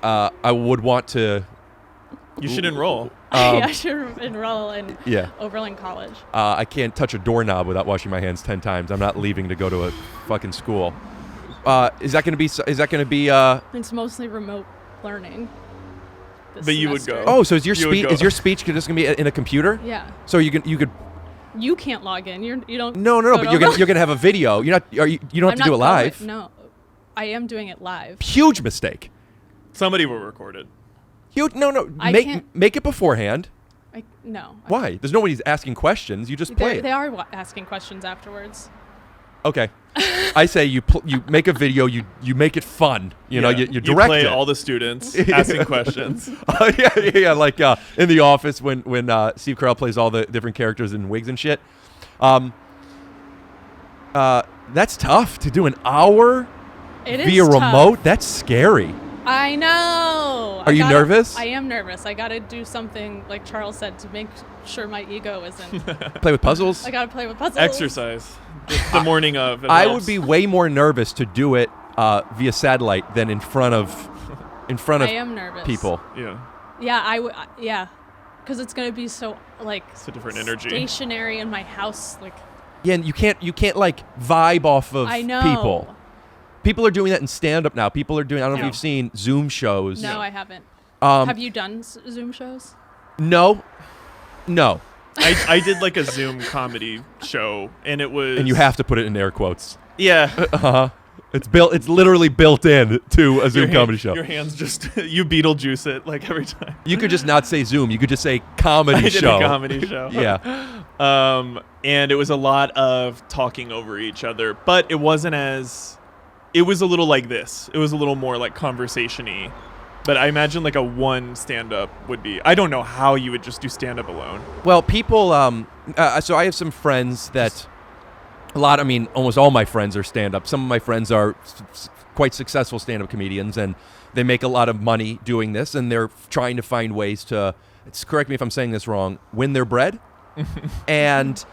I would want to You should enroll. I should enroll in Yeah. Oberlin College. I can't touch a doorknob without washing my hands 10 times. I'm not leaving to go to a fucking school. Is that going to be? It's mostly remote learning. this But you would semester. go. Oh, so is your You would speech go. is your speech just going to be in a computer? Yeah. So you could. You can't log in. You don't. No. go But to you're Oberlin. gonna have a video. You don't have I'm to do it not going- live. No, I am doing it live. Huge mistake. Somebody will record it. Huge. No. I Make can't- make it beforehand. No. Why? There's nobody's asking questions. You just play it. They are asking questions afterwards. Okay. I say you make a video. You make it fun. You know, you direct play it. all the students asking questions. yeah. Like in The Office when Steve Carell plays all the different characters in wigs and shit. That's tough to do an hour It is via tough. remote. That's scary. I know. Are you nervous? I am nervous. I gotta do something like Charles said to make sure my ego isn't. Play with puzzles. I gotta play with puzzles. Exercise. The morning of. It I helps. would be way more nervous to do it via satellite than in front of I am nervous. people. Yeah. Yeah, yeah, because it's gonna be so like It's a different energy. stationary in my house. Like Yeah, and you can't like vibe off of I know. people. People are doing that in stand-up now. People are doing. I don't know if No. you've seen Zoom shows. no, I haven't. Um, Have you done Zoom shows? No. I did like a Zoom comedy show, and it was. And you have to put it in air quotes. Yeah. It's built. It's literally built in to a Zoom comedy show. Your hands just you Beetlejuice it like every time. You could just not say Zoom. You could just say comedy I did show. a comedy show. Yeah. And it was a lot of talking over each other, but it wasn't as. It was a little like this. It was a little more like conversation-y. But I imagine like a one stand-up would be. I don't know how you would just do stand-up alone. Well, people. So I have some friends that. Almost all my friends are stand-up. Some of my friends are quite successful stand-up comedians, and they make a lot of money doing this, and they're trying to find ways to. Correct me if I'm saying this wrong. Win their bread, and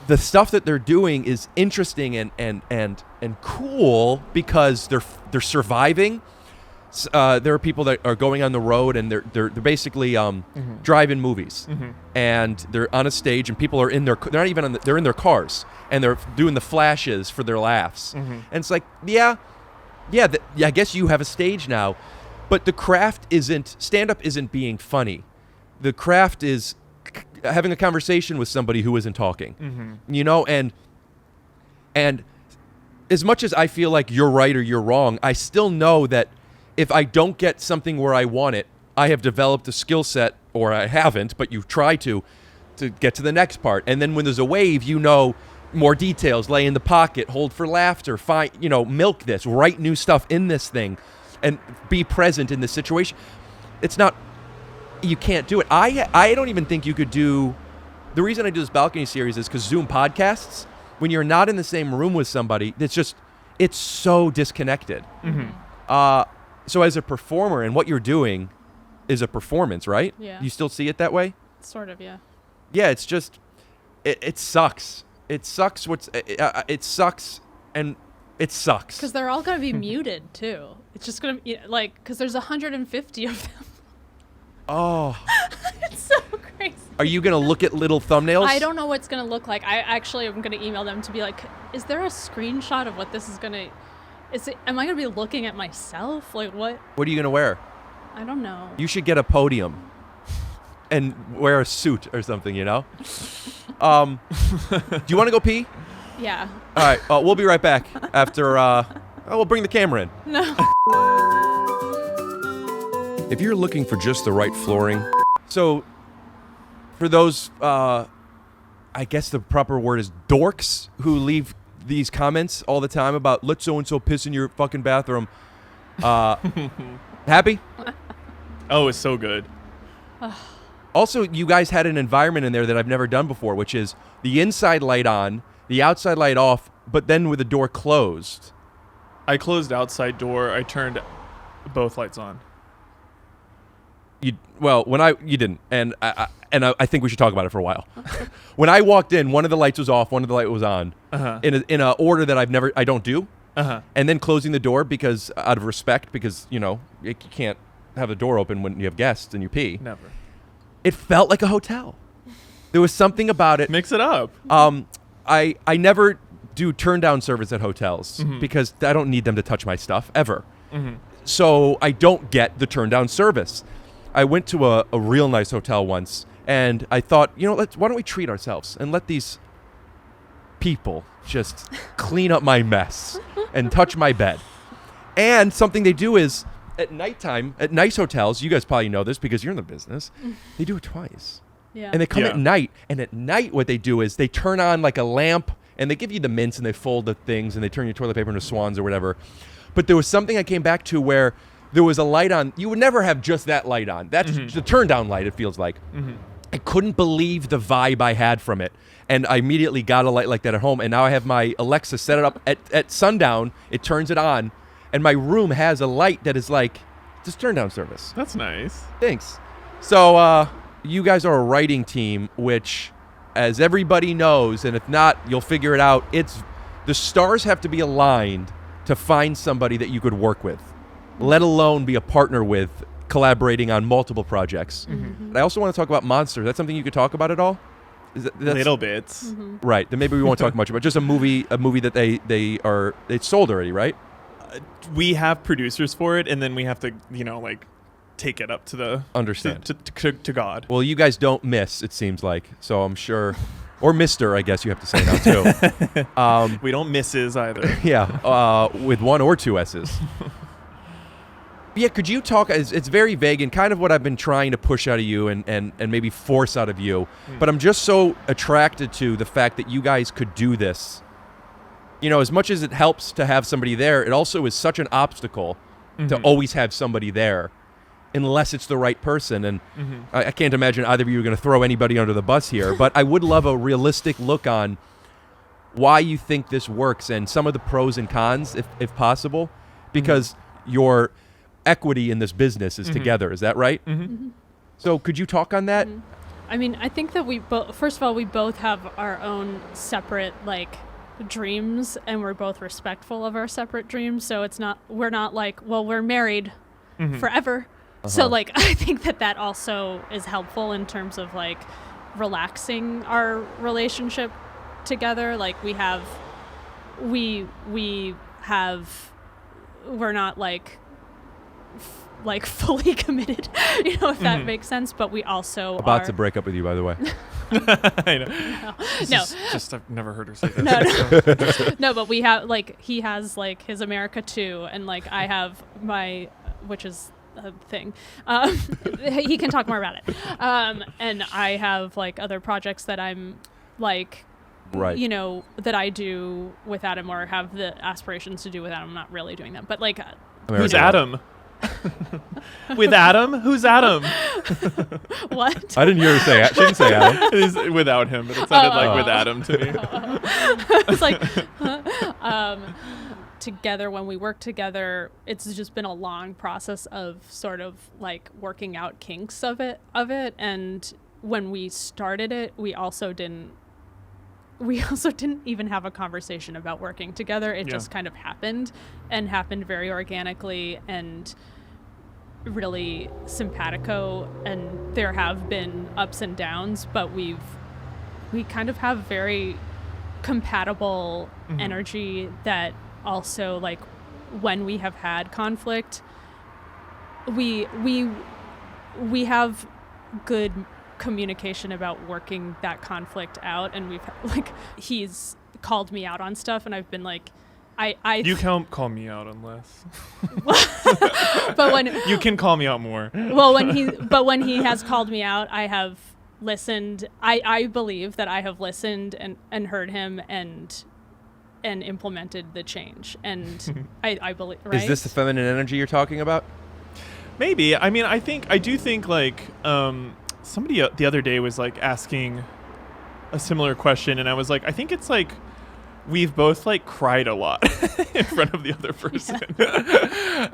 the stuff that they're doing is interesting and cool because they're surviving. There are people that are going on the road and they're basically driving movies, and they're on a stage and people are in their they're not even they're in their cars and they're doing the flashes for their laughs, and it's like I guess you have a stage now, but the craft isn't stand-up isn't being funny. The craft is having a conversation with somebody who isn't talking, you know, and as much as I feel like you're right or you're wrong, I still know that if I don't get something where I want it, I have developed a skill set, or I haven't, but you try to get to the next part. And then when there's a wave, you know more details, lay in the pocket, hold for laughter, milk this, write new stuff in this thing, and be present in this situation. It's not, you can't do it. I don't even think you could do, the reason I do this balcony series is because Zoom podcasts, when you're not in the same room with somebody, it's so disconnected. So as a performer, and what you're doing is a performance, right? Yeah. You still see it that way? Sort of, yeah. Yeah, it's just, it sucks. It sucks. It sucks, and it sucks. Because they're all gonna be muted too. It's just gonna because there's 150 of them. Oh. It's so crazy. Are you gonna look at little thumbnails? I don't know what it's gonna look like. I actually am gonna email them to be like, is there a screenshot of what this is gonna? Am I gonna be looking at myself? Like what? What are you gonna wear? I don't know. You should get a podium and wear a suit or something, you know? Do you want to go pee? Yeah. All right, we'll be right back after, we'll bring the camera in. No. If you're looking for just the right flooring, so for those, I guess the proper word is dorks who leave these comments all the time about let so-and-so piss in your fucking bathroom. Happy? Oh, it's so good. Also, you guys had an environment in there that I've never done before, which is the inside light on, the outside light off, but then with the door closed. I closed outside door. I turned both lights on. You didn't, and I think we should talk about it for a while. When I walked in, one of the lights was off, one of the light was on, in a order that I don't do, and then closing the door because out of respect, because you can't have the door open when you have guests and you pee. Never. It felt like a hotel. There was something about it. Mix it up. I never do turn down service at hotels because I don't need them to touch my stuff ever. So I don't get the turn down service. I went to a real nice hotel once, and I thought, why don't we treat ourselves and let these people just clean up my mess and touch my bed. And something they do is at nighttime at nice hotels, you guys probably know this because you're in the business, they do it twice. Yeah. And they come Yeah. at night, and at night what they do is they turn on like a lamp, and they give you the mints, and they fold the things, and they turn your toilet paper into swans or whatever. But there was something I came back to where there was a light on. You would never have just that light on. That's the turn down light, it feels like. I couldn't believe the vibe I had from it. And I immediately got a light like that at home, and now I have my Alexa set it up at sundown. It turns it on, and my room has a light that is like just turn down service. That's nice. Thanks. So you guys are a writing team, which, as everybody knows, and if not, you'll figure it out, it's the stars have to be aligned to find somebody that you could work with, let alone be a partner with, collaborating on multiple projects. I also want to talk about Monsters. That's something you could talk about at all? That's Little bits. right. Then maybe we won't talk much about just a movie that it's sold already, right? We have producers for it, and then we have to, take it up to the Understand. to God. Well, you guys don't miss, it seems like. So I'm sure, or Mister, I guess you have to say now too. We don't misses either. Yeah, with one or two S's. Yeah, could you talk? It's very vague and kind of what I've been trying to push out of you and maybe force out of you. But I'm just so attracted to the fact that you guys could do this. As much as it helps to have somebody there, it also is such an obstacle to always have somebody there, unless it's the right person. And I can't imagine either of you are going to throw anybody under the bus here. But I would love a realistic look on why you think this works and some of the pros and cons, if possible, because your equity in this business is together. Is that right? So could you talk on that? I mean, I think that we first of all, we both have our own separate dreams, and we're both respectful of our separate dreams. So we're not like, well, we're married forever. So I think that also is helpful in terms of relaxing our relationship together. We're not fully committed, if that makes sense. But we also About to break up with you, by the way. I know. No. Just I've never heard her say that. No, but we have he has his America too, and I have my, which is a thing. He can talk more about it. And I have other projects that I'm right. That I do without him or have the aspirations to do without him. I'm not really doing them, but Who's Adam? With Adam? Who's Adam? What? I didn't hear her say it. She didn't say Adam. It is without him, but it sounded with Adam to me. It's together, when we work together, it's just been a long process of sort of working out kinks of it. And when we started it, we also didn't even have a conversation about working together. It just kind of happened very organically and really simpatico, and there have been ups and downs, but we kind of have very compatible energy that also when we have had conflict, we have good communication about working that conflict out, and we've he's called me out on stuff, and I've been you can't call me out unless but when you can call me out more. Well, when he has called me out, I have listened. I believe that I have listened and heard him and implemented the change, and I believe, right? Is this the feminine energy you're talking about? Maybe. I mean, I do think somebody the other day was asking a similar question, and I was I think it's we've both cried a lot in front of the other person.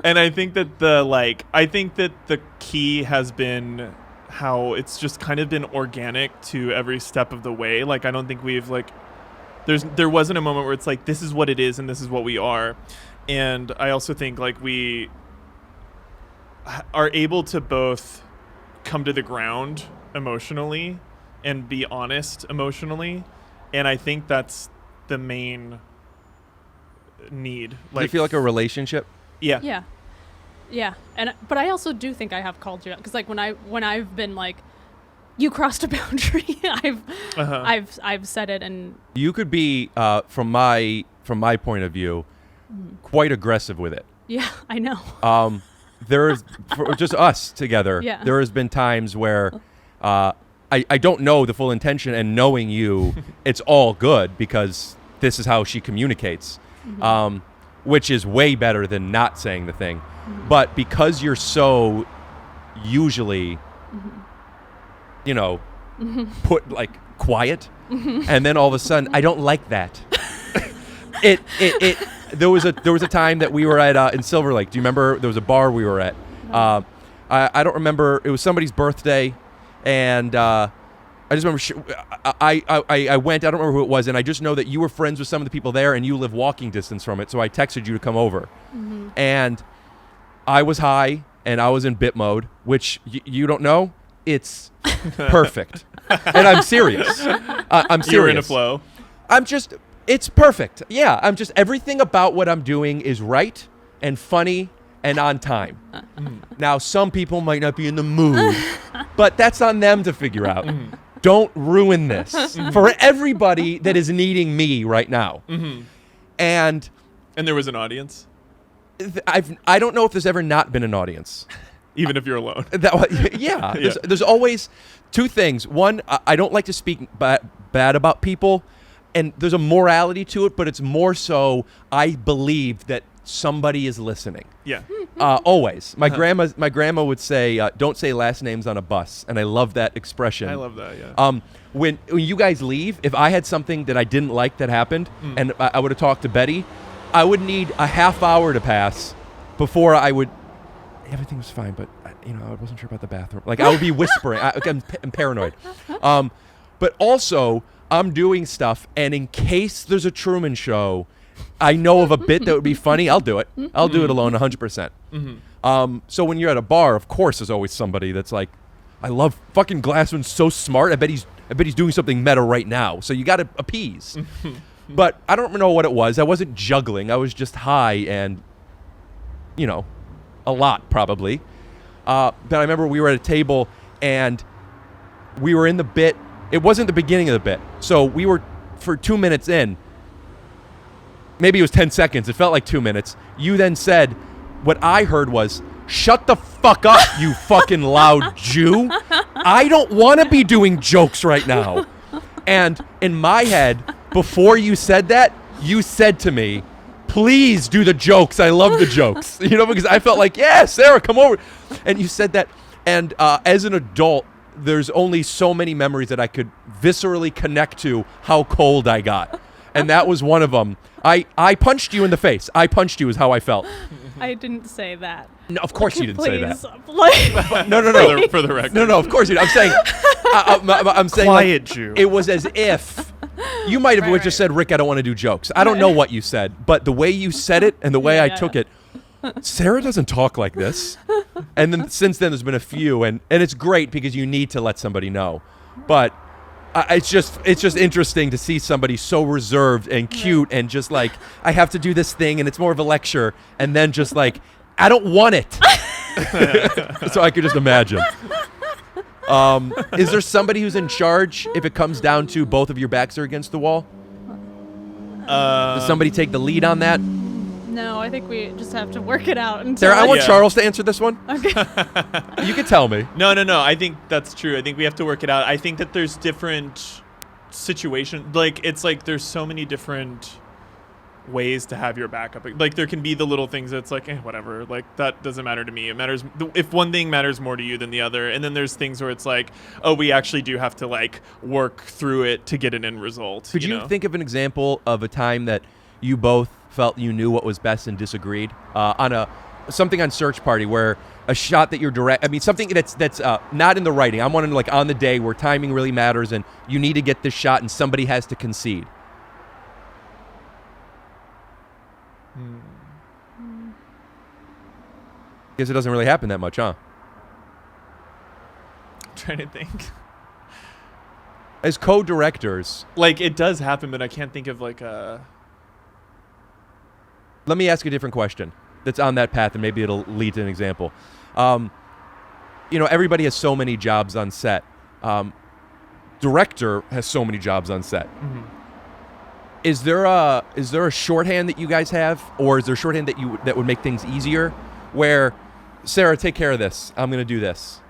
And I think that the key has been how it's just kind of been organic to every step of the way. I don't think we've there wasn't a moment where it's this is what it is and this is what we are. And I also think are able to both come to the ground emotionally and be honest emotionally, and I think that's the main need. Does it feel like a relationship? Yeah. But I also do think I have called you out, because like when I've been like, you crossed a boundary, I've said it. And You could be, from my point of view, quite aggressive with it. yeah, I know. There's for just us together. Yeah. There has been times where I don't know the full intention, and knowing you, it's all good because this is how she communicates, which is way better than not saying the thing. But because you're so usually, put like quiet, and then all of a sudden, I don't like that. There was a time that we were at in Silver Lake. Do you remember? There was a bar we were at. I don't remember. It was somebody's birthday, and I just remember I went. I don't remember who it was, and I just know that you were friends with some of the people there, and you live walking distance from it. So I texted you to come over, and I was high and I was in bit mode, which you don't know. It's perfect, and I'm serious. I'm serious. You're in a flow. It's perfect. Yeah, everything about what I'm doing is right and funny and on time. Now, some people might not be in the mood, but that's on them to figure out. Don't ruin this for everybody that is needing me right now. And there was an audience? I don't know if there's ever not been an audience. Even if you're alone. Yeah. There's always two things. One, I don't like to speak bad about people. And there's a morality to it, but it's more so I believe that somebody is listening. Yeah. Always. My grandma would say, "Don't say last names on a bus," and I love that expression. I love that. Yeah. When you guys leave, if I had something that I didn't like that happened, and I would have talked to Betty, I would need a half hour to pass before I would. Everything was fine, but I wasn't sure about the bathroom. Like I would be whispering. I'm paranoid. But also, I'm doing stuff, and in case there's a Truman Show, I know of a bit that would be funny. I'll do it. I'll do it alone 100%. So when you're at a bar, of course, there's always somebody that's like, I love fucking Glassman's so smart. I bet he's doing something meta right now. So you got to appease. But I don't know what it was. I wasn't juggling. I was just high and, a lot probably. But I remember we were at a table and we were in the bit. It wasn't the beginning of the bit. So we were for 2 minutes in. Maybe it was 10 seconds. It felt like 2 minutes. You then said, what I heard was, "Shut the fuck up, you fucking loud Jew. I don't want to be doing jokes right now." And in my head, before you said that, you said to me, "Please do the jokes. I love the jokes." Because I felt like, yeah, Sarah, come over. And you said that. And as an adult, there's only so many memories that I could viscerally connect to how cold I got. And that was one of them. I punched you in the face. I punched you is how I felt. I didn't say that. No, of course you didn't say that. Please. No. For the record. No, of course you didn't. I'm saying Quiet like, Jew. It was as if you might have just said, "Rick, I don't want to do jokes." I don't know what you said, but the way you said it and the way I took it, Sarah doesn't talk like this. And then since then, there's been a few, and it's great because you need to let somebody know. But it's just interesting to see somebody so reserved and cute and just like, I have to do this thing and it's more of a lecture, and then just like, I don't want it. So I could just imagine. Is there somebody who's in charge if it comes down to both of your backs are against the wall? Does somebody take the lead on that? No, I think we just have to work it out. Sarah, I want Charles to answer this one. Okay. You can tell me. No. I think that's true. I think we have to work it out. I think that there's different situations. Like, it's like there's so many different ways to have your backup. Like, there can be the little things that's like, whatever. Like, that doesn't matter to me. It matters if one thing matters more to you than the other. And then there's things where it's like, oh, we actually do have to like work through it to get an end result. Could you think of an example of a time that you both felt you knew what was best and disagreed on something on Search Party where a shot that you're direct, something that's not in the writing. I'm wondering like on the day where timing really matters and you need to get this shot and somebody has to concede. Guess it doesn't really happen that much, huh? I'm trying to think. As co-directors, Like, it does happen, but I can't think of like a. let me ask a different question that's on that path, and maybe it'll lead to an example. Everybody has so many jobs on set. Director has so many jobs on set. Mm-hmm. Is there a shorthand that you guys have, or is there a shorthand that would make things easier? Where, Sarah, take care of this. I'm gonna do this.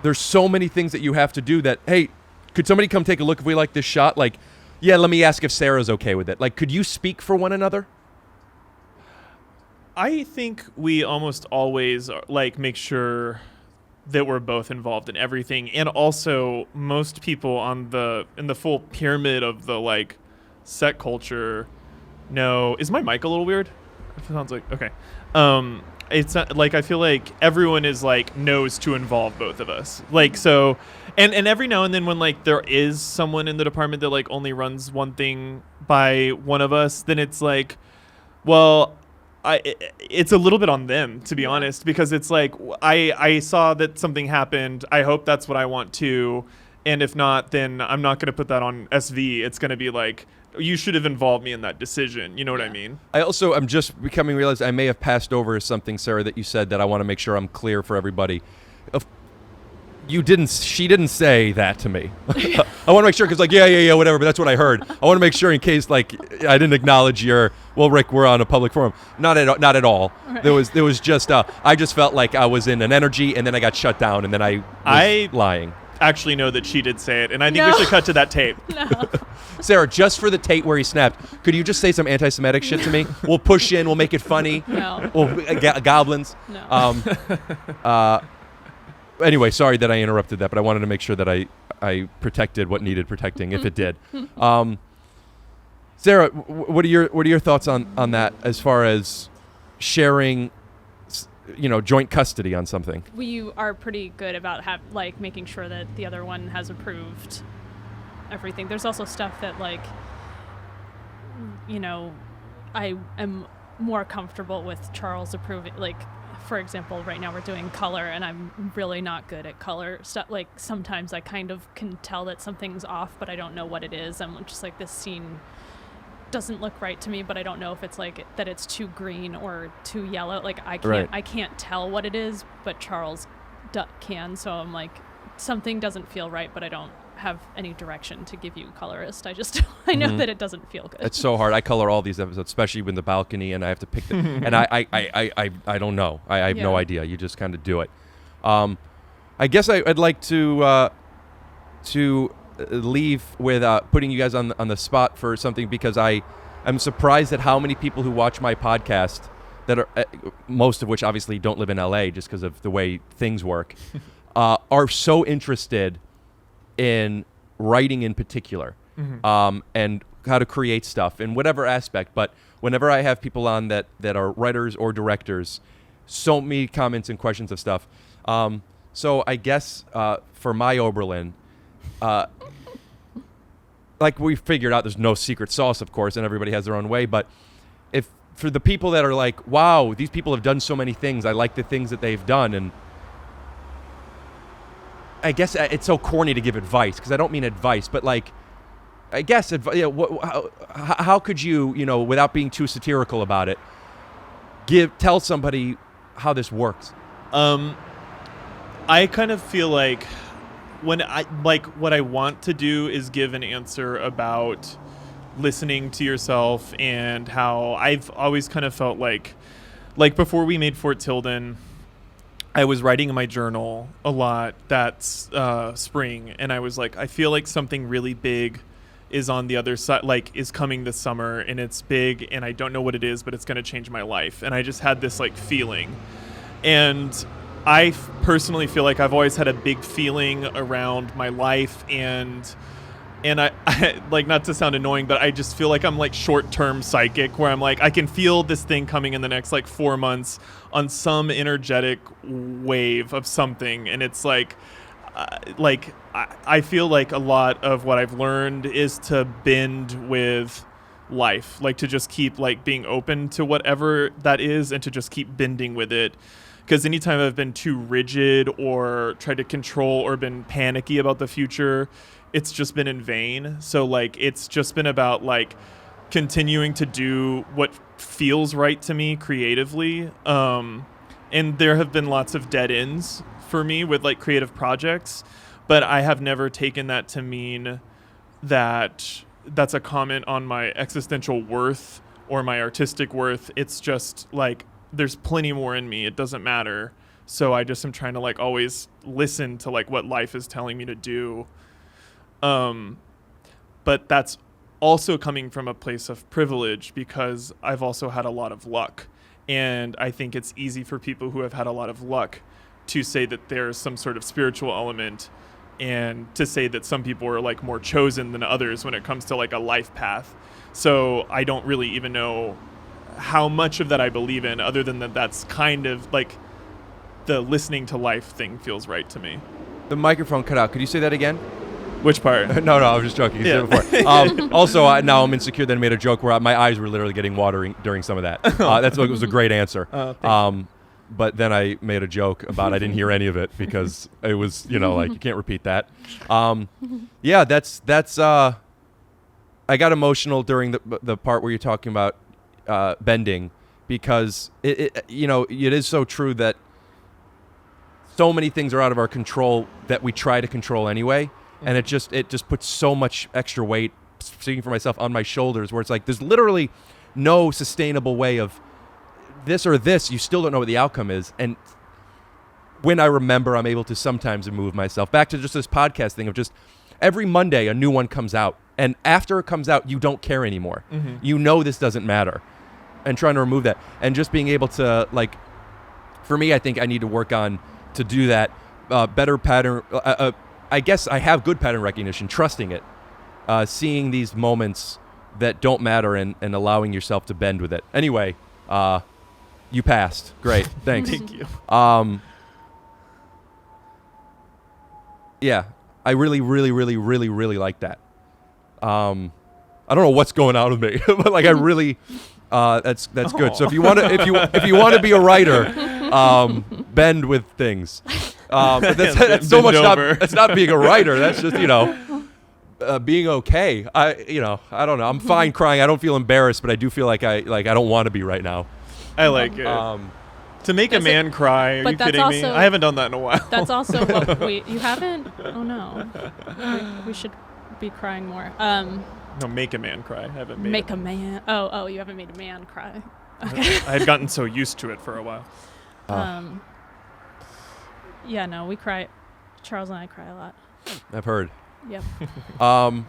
There's so many things that you have to do that. Hey, could somebody come take a look if we like this shot? Like, yeah, let me ask if Sarah's okay with it. Like, could you speak for one another? I think we almost always make sure that we're both involved in everything, and also most people in the full pyramid of the set culture know. Is my mic a little weird? It sounds like okay. It's I feel like everyone is knows to involve both of us. So, and every now and then when there is someone in the department that only runs one thing by one of us, then it's well, it's a little bit on them, to be honest, because it's I saw that something happened. I hope that's what I want to, and if not, then I'm not going to put that on SV. It's going to be you should have involved me in that decision. You know what I mean? I'm just realized I may have passed over something, Sarah, that you said that I want to make sure I'm clear for everybody. She didn't say that to me. I want to make sure, because yeah, whatever, but that's what I heard. I want to make sure in case I didn't acknowledge Rick, we're on a public forum. Not at all. Right. There was just I just felt like I was in an energy, and then I got shut down, and then I was lying. Actually know that she did say it, and I think we should cut to that tape. No. Sarah, just for the tape where he snapped, could you just say some anti-Semitic shit to me? We'll push in, we'll make it funny. No. Goblins. No. Anyway, sorry that I interrupted that, but I wanted to make sure that I protected what needed protecting, if it did. Sarah, what are your thoughts on that as far as sharing, joint custody on something? We are pretty good about making sure that the other one has approved everything. There's also stuff that I am more comfortable with Charles approving. For example, right now we're doing color, and I'm really not good at color stuff. Sometimes I kind of can tell that something's off, but I don't know what it is. I'm just this scene doesn't look right to me, but I don't know if it's that it's too green or too yellow. I can't tell what it is, but Charles can. So I'm something doesn't feel right, but I don't have any direction to give you colorist. I know that it doesn't feel good. It's so hard. I color all these episodes, especially with the balcony, and I have to pick them. And I don't know. I have no idea. You just kind of do it. I guess I'd like to leave with putting you guys on the spot for something, because I'm surprised at how many people who watch my podcast, that are most of which obviously don't live in LA just because of the way things work, are so interested in writing in particular, and how to create stuff in whatever aspect. But whenever I have people on that are writers or directors, so many comments and questions of stuff. So I guess for my Oberlin, we figured out, there's no secret sauce, of course, and everybody has their own way. But if for the people that are wow, these people have done so many things, I like the things that they've done, and I guess it's so corny to give advice, because I don't mean advice, but I guess how could you, without being too satirical about it, tell somebody how this works? I kind of feel when what I want to do is give an answer about listening to yourself, and how I've always kind of felt before we made Fort Tilden, I was writing in my journal a lot that spring, and I was I feel like something really big is on the other side, is coming this summer, and it's big, and I don't know what it is, but it's going to change my life. And I just had this feeling. And I personally feel like I've always had a big feeling around my life, and I not to sound annoying, but I just feel like I'm short-term psychic, where I'm I can feel this thing coming in the next 4 months on some energetic wave of something. And it's I feel like a lot of what I've learned is to bend with life, like to just keep like being open to whatever that is and to just keep bending with it. Because anytime I've been too rigid or tried to control or been panicky about the future, it's just been in vain. So like it's just been about like continuing to do what feels right to me creatively. And there have been lots of dead ends for me with like creative projects, but I have never taken that to mean that that's a comment on my existential worth or my artistic worth. It's just like there's plenty more in me. It doesn't matter. So I just am trying to like always listen to like what life is telling me to do. But that's also coming from a place of privilege because I've also had a lot of luck. And I think it's easy for people who have had a lot of luck to say that there's some sort of spiritual element and to say that some people are like more chosen than others when it comes to like a life path. So I don't really even know how much of that I believe in, other than that that's kind of like the listening to life thing feels right to me. The microphone cut out. Could you say that again? Which part? No, I was just joking. You said it before. Also, now I'm insecure that I made a joke where my eyes were literally getting watering during some of that. That's what was a great answer. But then I made a joke about I didn't hear any of it because it was, like you can't repeat that. Yeah, that's. I got emotional during the part where you're talking about bending because it is so true that so many things are out of our control that we try to control anyway. And it just puts so much extra weight, speaking for myself, on my shoulders where it's like there's literally no sustainable way of this or this. You still don't know what the outcome is. And when I remember, I'm able to sometimes move myself back to just this podcast thing of just every Monday a new one comes out. And after it comes out, you don't care anymore. Mm-hmm. You know this doesn't matter. And trying to remove that. And just being able to, like, for me, I think I need to work on to do that better pattern. I guess I have good pattern recognition, trusting it, seeing these moments that don't matter and allowing yourself to bend with it. Anyway, you passed. Great. Thanks. Thank you. Yeah, I really, really, really, really, really like that. I don't know what's going on with me, but like I really, that's good. So if you want to be a writer, bend with things. But that's so much not. That's not being a writer. That's just being okay. I don't know. I'm fine crying. I don't feel embarrassed, but I do feel like I don't want to be right now. I like it. To make a man cry? Are you kidding me? I haven't done that in a while. That's also what you haven't. Oh no, we should be crying more. No, make a man cry. I haven't made. Make a man. Oh, you haven't made a man cry. Okay. I had gotten so used to it for a while. Yeah, no, we cry. Charles and I cry a lot. I've heard. Yep. All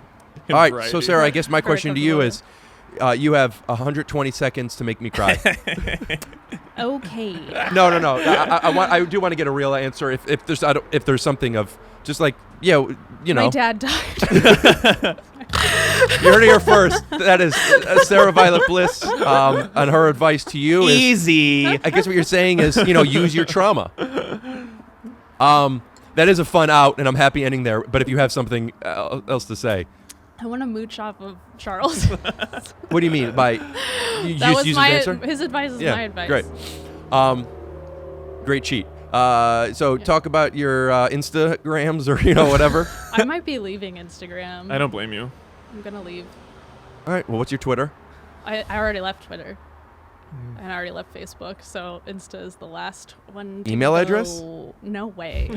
right, so Sarah, I guess my question to you is, you have 120 seconds to make me cry. Okay. No. I do want to get a real answer. If there's something of just like My dad died. You heard it here first. That is Sarah Violet Bliss, and her advice to you is easy. I guess what you're saying is use your trauma. That is a fun out, and I'm happy ending there. But if you have something else to say. I want to mooch off of Charles. What do you mean by use his answer? His advice is my advice. Great. Great cheat. So talk about your Instagrams or whatever. I might be leaving Instagram. I don't blame you. I'm gonna leave. All right. Well, what's your Twitter? I already left Twitter. And I already left Facebook, so Insta is the last one. Email address? No way.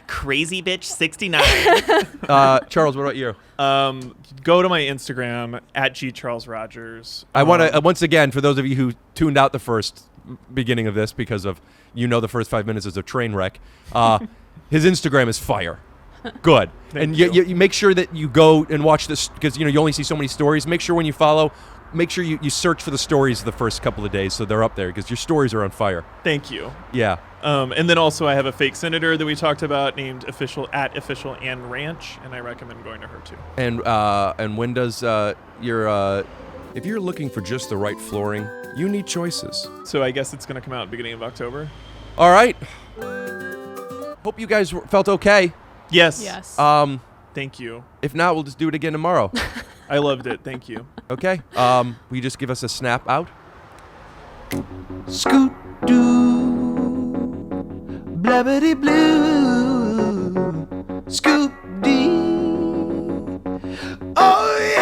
Crazy bitch 69. Charles, what about you? Go to my Instagram at G Charles Rogers. I want to once again, for those of you who tuned out the first beginning of this because of the first 5 minutes is a train wreck. His Instagram is fire. Good. And you make sure that you go and watch this because you only see so many stories. Make sure when you follow. Make sure you search for the stories the first couple of days so they're up there because your stories are on fire. Thank you. Yeah. And then also I have a fake senator that we talked about named Official Ann Ranch, and I recommend going to her too. And when does your if you're looking for just the right flooring, you need choices. So I guess it's going to come out beginning of October. All right. Hope you guys felt okay. Yes. Yes. Thank you. If not, we'll just do it again tomorrow. I loved it. Thank you. Okay. Will you just give us a snap out? Scoot doo, blabbity blue, scoop dee. Oh